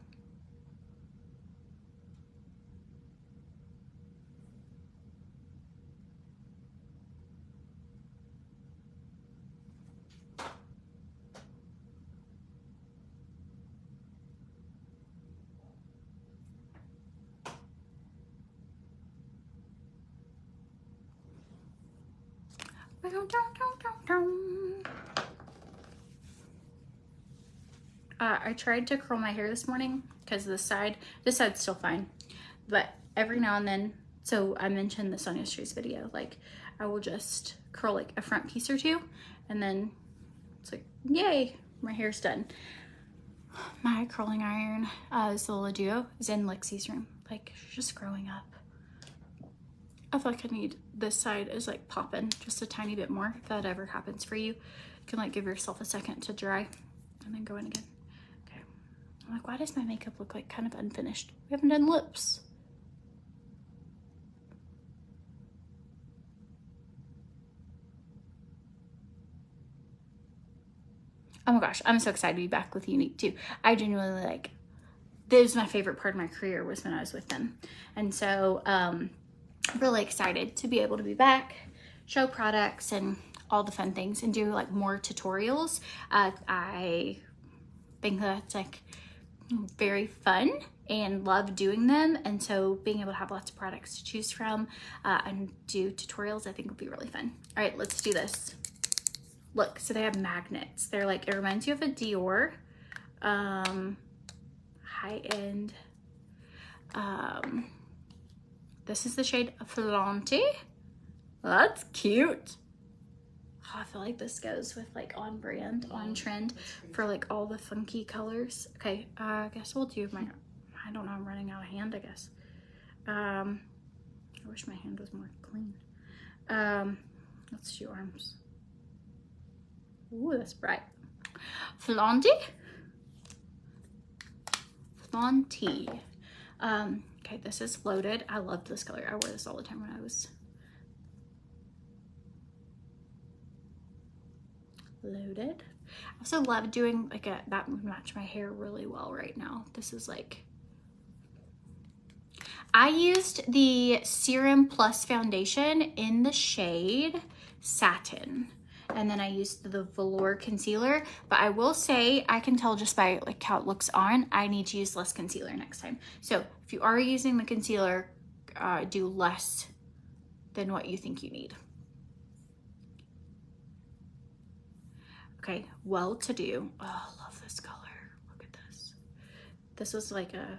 I tried to curl my hair this morning because this side's still fine, but every now and then, so I mentioned this on yesterday's video, like I will just curl like a front piece or two, and then it's like, yay, my hair's done. My curling iron is the little duo, is in Lexi's room. Like, she's just growing up. I feel like I need, this side is like popping just a tiny bit more. If that ever happens for you, you can like give yourself a second to dry and then go in again. Okay. I'm like, why does my makeup look like kind of unfinished? We haven't done lips. Oh my gosh, I'm so excited to be back with Younique too. I genuinely like, this was my favorite part of my career, was when I was with them. And so, really excited to be able to be back, show products and all the fun things, and do like more tutorials. I think that's like very fun and love doing them. And so being able to have lots of products to choose from and do tutorials, I think will be really fun. All right, let's do this. Look, so they have magnets. They're like, it reminds you of a Dior high-end. This is the shade Flaunty. That's cute. Oh, I feel like this goes with like on brand, on trend for like all the funky colors. Okay, I guess we'll do my, I don't know, I'm running out of hand, I guess. I wish my hand was more clean. Let's do arms. Ooh, that's bright. Flaunty. Flaunty. Okay, this is loaded. I love this color. I wore this all the time when I was loaded. I also love doing like that would match my hair really well right now. This is like, I used the Serum Plus foundation in the shade Satin. And then I used the Velour concealer, but I will say, I can tell just by like how it looks on, I need to use less concealer next time. So if you are using the concealer, do less than what you think you need. Okay, Well To Do. Oh, I love this color. Look at this. This was like a,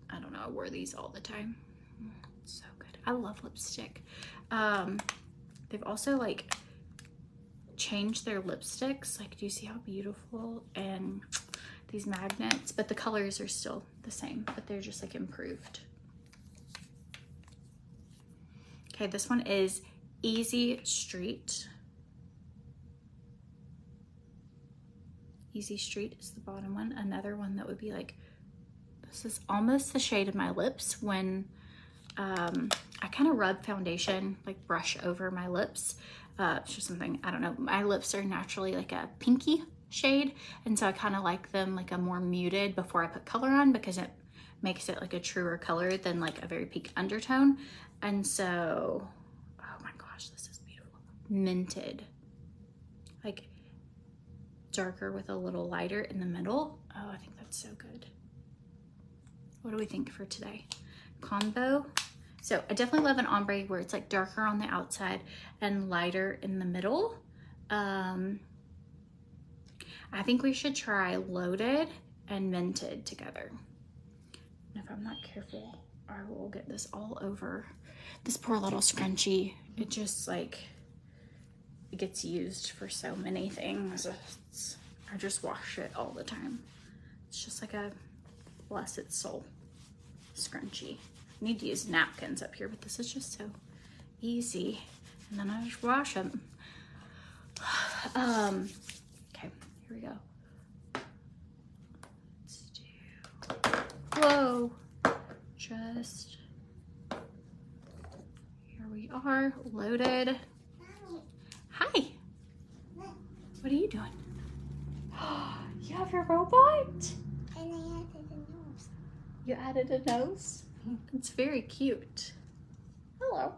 I don't know, I wore these all the time. So good. I love lipstick. They've also like changed their lipsticks. Like, do you see how beautiful? And these magnets, but the colors are still the same, but they're just like improved. Okay, this one is Easy Street. Easy Street is the bottom one. Another one that would be like, this is almost the shade of my lips when I kind of rub foundation, like brush over my lips. It's just something, I don't know, my lips are naturally like a pinky shade, and so I kind of like them like a more muted before I put color on, because it makes it like a truer color than like a very pink undertone. And so, oh my gosh, this is beautiful. Minted, like darker with a little lighter in the middle. Oh, I think that's so good. What do we think for today? Combo. So I definitely love an ombre where it's like darker on the outside and lighter in the middle. I think we should try Loaded and Minted together. And if I'm not careful, I will get this all over this poor little scrunchie. It just like, it gets used for so many things. I just wash it all the time. It's just like a blessed soul scrunchie. I need to use napkins up here, but this is just so easy. And then I just wash them. Okay, here we go. Let's do, whoa, just, here we are, loaded. Hi, what are you doing? You have your robot? And I added a nose. You added a nose? It's very cute. Hello.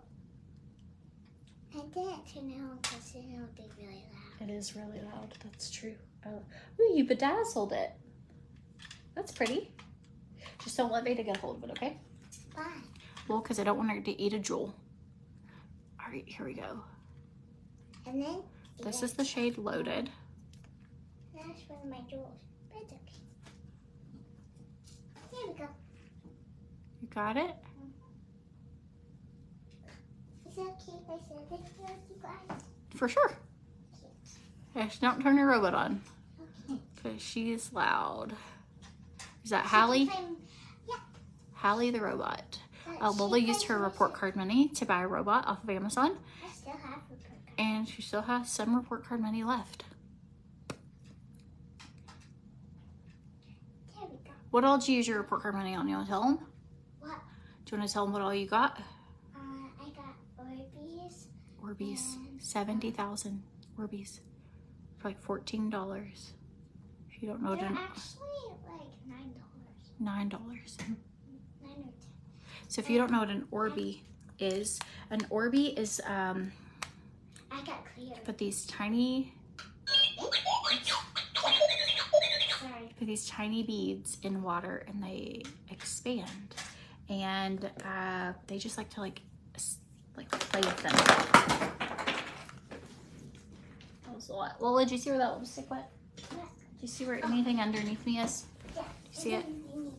I did it to know because it will be really loud. It is really loud, that's true. Oh, ooh, you bedazzled it. That's pretty. Just don't let Veda get a hold of it, okay? Why? Well, because I don't want her to eat a jewel. All right, here we go. And then This is the shade Loaded. that's one of my jewels. But it's okay. There we go. You got it? Is it okay if I say this with you guys? For sure. Yes, don't turn your robot on. Okay. Because she's loud. Is that Hallie? Yeah. Hallie the robot. But Lola she used her plays report music. card money to buy a robot off of Amazon. I still have report card. And she still has some report card money left. There we go. What all did you use your report card money on? You want to tell them? What? Do you want to tell them what all you got? I got Orbeez. Orbeez. And, 70,000 Orbeez. For like $14. If you don't know what They're an actually like $9. $9. 9 or 10. So if you don't know what an Orby is, an Orby is I got clear. put these tiny Sorry. put these tiny beads in water and they expand, and they just like to like play with them. That was a lot. Well, did you see where that lipstick went? Yeah. Did you see where anything underneath me is? Yeah. See it? You need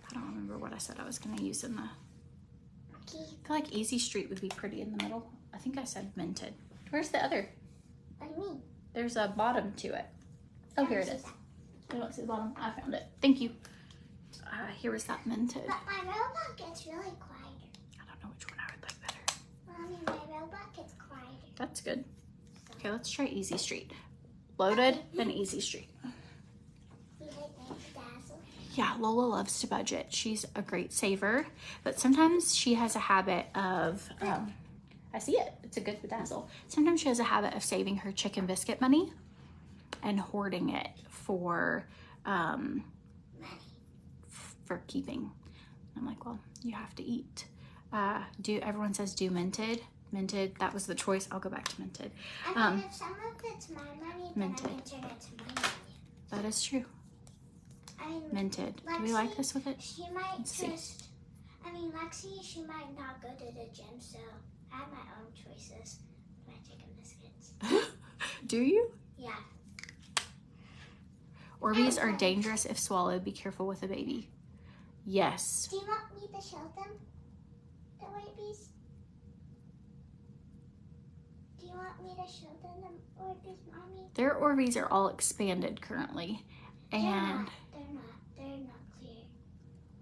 I don't remember what I said I was gonna use in the. Okay. I feel like Easy Street would be pretty in the middle. I think I said Minted. Where's the other? What do you mean? There's a bottom to it. Oh, here it I is. I don't see the bottom. I found it. Thank you. Here was that Minted. But my robot gets really quiet. I don't know which one I would like better. Mommy, my robot gets quiet. That's good. Okay, let's try Easy Street. Loaded, then Easy Street. You like my dazzle? Yeah, Lola loves to budget. She's a great saver, but sometimes she has a habit of, I see it, it's a good bedazzle. Sometimes she has a habit of saving her chicken biscuit money and hoarding it for keeping. I'm like, well, you have to eat. Everyone says do Minted. Minted, that was the choice. I'll go back to Minted. I mean, if some of it's my money, then Minted. I consider it my money. That is true. I mean, Minted. Do we like this with it? She might Let's see. Lexi, she might not go to the gym, so I have my own choices. My chicken biscuits. Do you? Yeah. Orbeez are dangerous if swallowed. Be careful with a baby. Yes. Do you want me to show them the Orbeez? Do you want me to show them the Orbeez, Mommy? Their Orbeez are all expanded currently. And They're not clear.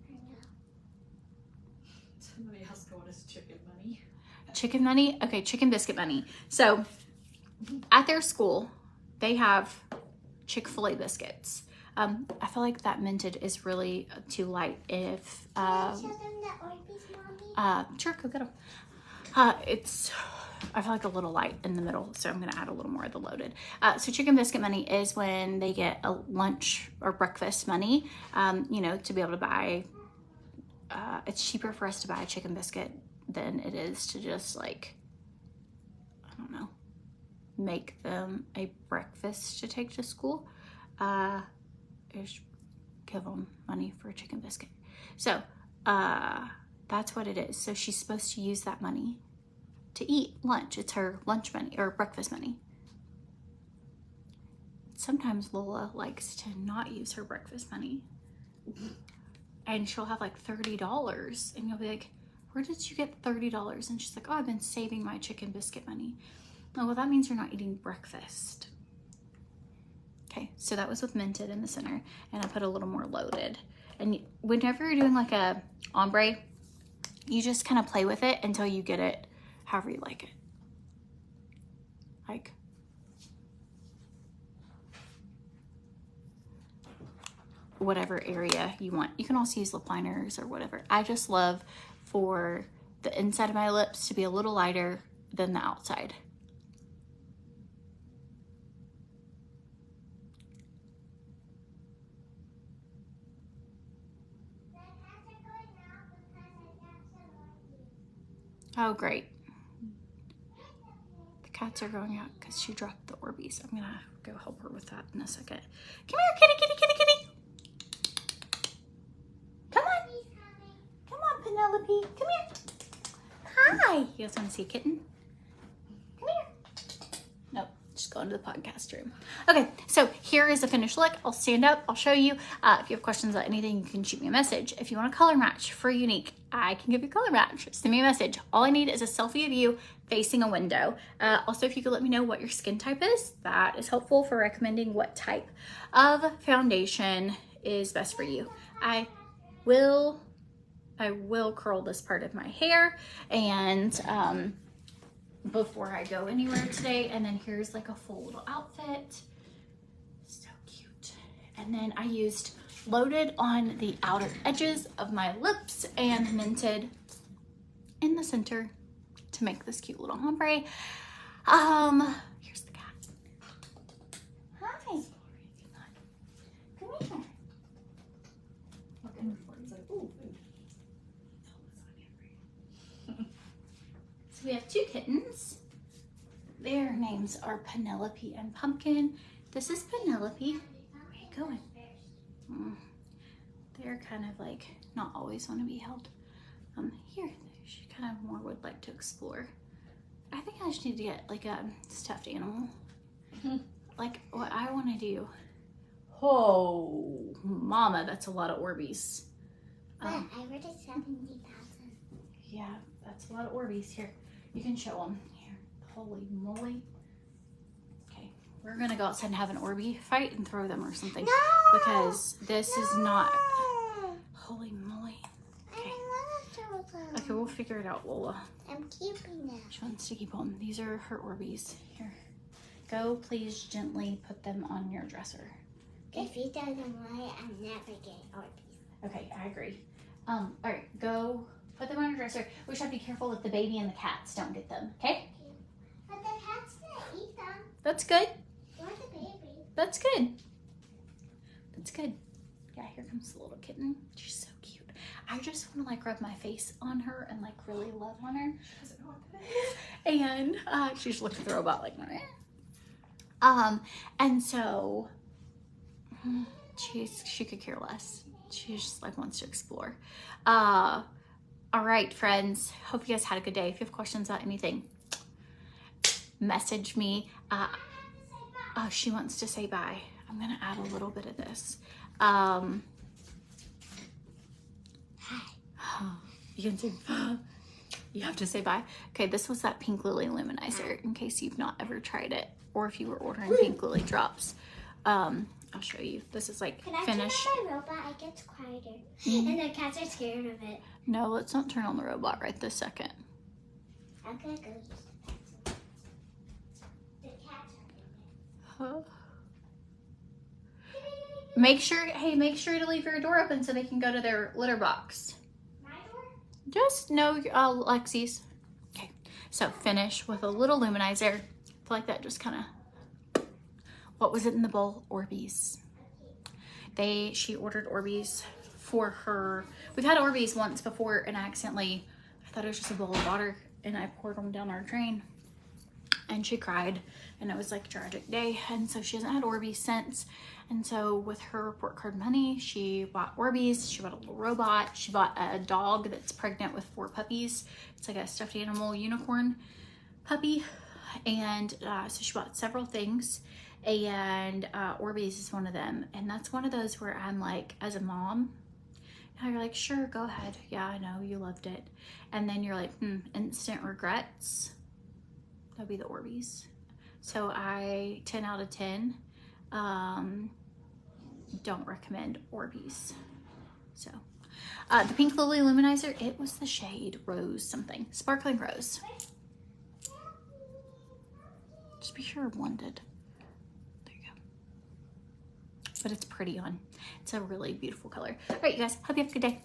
I know. Somebody else called us chicken money. chicken money. Okay, chicken biscuit money. So at their school, they have Chick-fil-A biscuits. I feel like that Minted is really too light. If Can I show them the Orbeez, Mommy? sure, go get them. I feel like a little light in the middle, so I'm gonna add a little more of the Loaded. So chicken biscuit money is when they get a lunch or breakfast money, you know, to be able to buy, it's cheaper for us to buy a chicken biscuit than it is to just like, I don't know, make them a breakfast to take to school. Just give them money for a chicken biscuit. So that's what it is. So she's supposed to use that money to eat lunch. It's her lunch money or breakfast money. Sometimes Lola likes to not use her breakfast money. And she'll have like $30 and you'll be like, where did you get $30? And she's like, oh, I've been saving my chicken biscuit money. Oh, well, that means you're not eating breakfast. Okay, so that was with Minted in the center, and I put a little more Loaded. And whenever you're doing like a ombre, you just kind of play with it until you get it however you like it. Like, whatever area you want. You can also use lip liners or whatever. I just love for the inside of my lips to be a little lighter than the outside. Oh, great. The cats are going out because she dropped the Orbeez. I'm gonna go help her with that in a second. Come here, kitty, kitty, kitty, kitty. Come on. Come on, Penelope. Come here. Hi. You guys want to see a kitten? Come here. just go into the podcast room. Okay, so here is the finished look. I'll stand up, I'll show you. If you have questions about anything, you can shoot me a message. If you want a color match for Younique, I can give you a color match. Send me a message. All I need is a selfie of you facing a window. Also, if you could let me know what your skin type is, that is helpful for recommending what type of foundation is best for you. I will curl this part of my hair and before I go anywhere today. And then here's like a full little outfit. So cute. And then I used Loaded on the outer edges of my lips and Minted in the center to make this cute little ombre. Here's the cat. Hi. Come here. Looking for it. It's like, ooh, food. So we have two kittens. Their names are Penelope and Pumpkin. This is Penelope. Where are you going? They're kind of like not always want to be held. Here, she kind of more would like to explore. I think I just need to get like a stuffed animal. Like what I want to do. Oh, mama, that's a lot of Orbeez. But I read it 70,000. Yeah, that's a lot of Orbeez. Here, you can show them. Here, holy moly. Okay, we're gonna go outside and have an Orby fight and throw them or something. No! Because this is not, holy moly. Okay. I don't want to throw them. Okay, we'll figure it out, Lola. I'm keeping them. She wants to keep them. These are her Orbeez. Here, go please gently put them on your dresser. If you throw them away, I'm never getting Orbeez. Okay, I agree. All right, go put them on your dresser. We should have to be careful that the baby and the cats don't get them, okay? But the cat's gonna eat them. That's good. Or the baby. That's good. That's good. Yeah, here comes the little kitten. She's so cute. I just want to like rub my face on her and like really love on her. She doesn't know what that is. And she's looking at the robot like, meh. And so she could care less. She just like wants to explore. All right, friends. Hope you guys had a good day. If you have questions about anything, message me. Oh, she wants to say bye. I'm gonna add a little bit of this. You can say, you have to say bye. Okay, this was that Pink Lily Luminizer in case you've not ever tried it or if you were ordering Pink Lily drops. I'll show you. This is like finished. Can I turn on my robot? It gets quieter. And the cats are scared of it. No, let's not turn on the robot right this second. I'm gonna go use the pencil. The cats are in it. Make sure to leave your door open so they can go to their litter box. My door? Just no, Lexi's. Okay, so finish with a little luminizer. I feel like that just kind of, what was it in the bowl? Orbeez. She ordered Orbeez for her. We've had Orbeez once before and I thought it was just a bowl of water and I poured them down our drain and she cried and it was like a tragic day. And so she hasn't had Orbeez since. And so with her report card money, she bought Orbeez, she bought a little robot, she bought a dog that's pregnant with 4 puppies. It's like a stuffed animal unicorn puppy. And so she bought several things and Orbeez is one of them. And that's one of those where I'm like, as a mom, you're like, sure, go ahead. Yeah, I know, you loved it. And then you're like, instant regrets. That'd be the Orbeez. So 10 out of 10. Don't recommend Orbeez. So the Pink Lily Luminizer, it was the shade Rose something, Sparkling Rose. Just be sure blended. There you go. But it's pretty on. It's a really beautiful color. All right, you guys, hope you have a good day.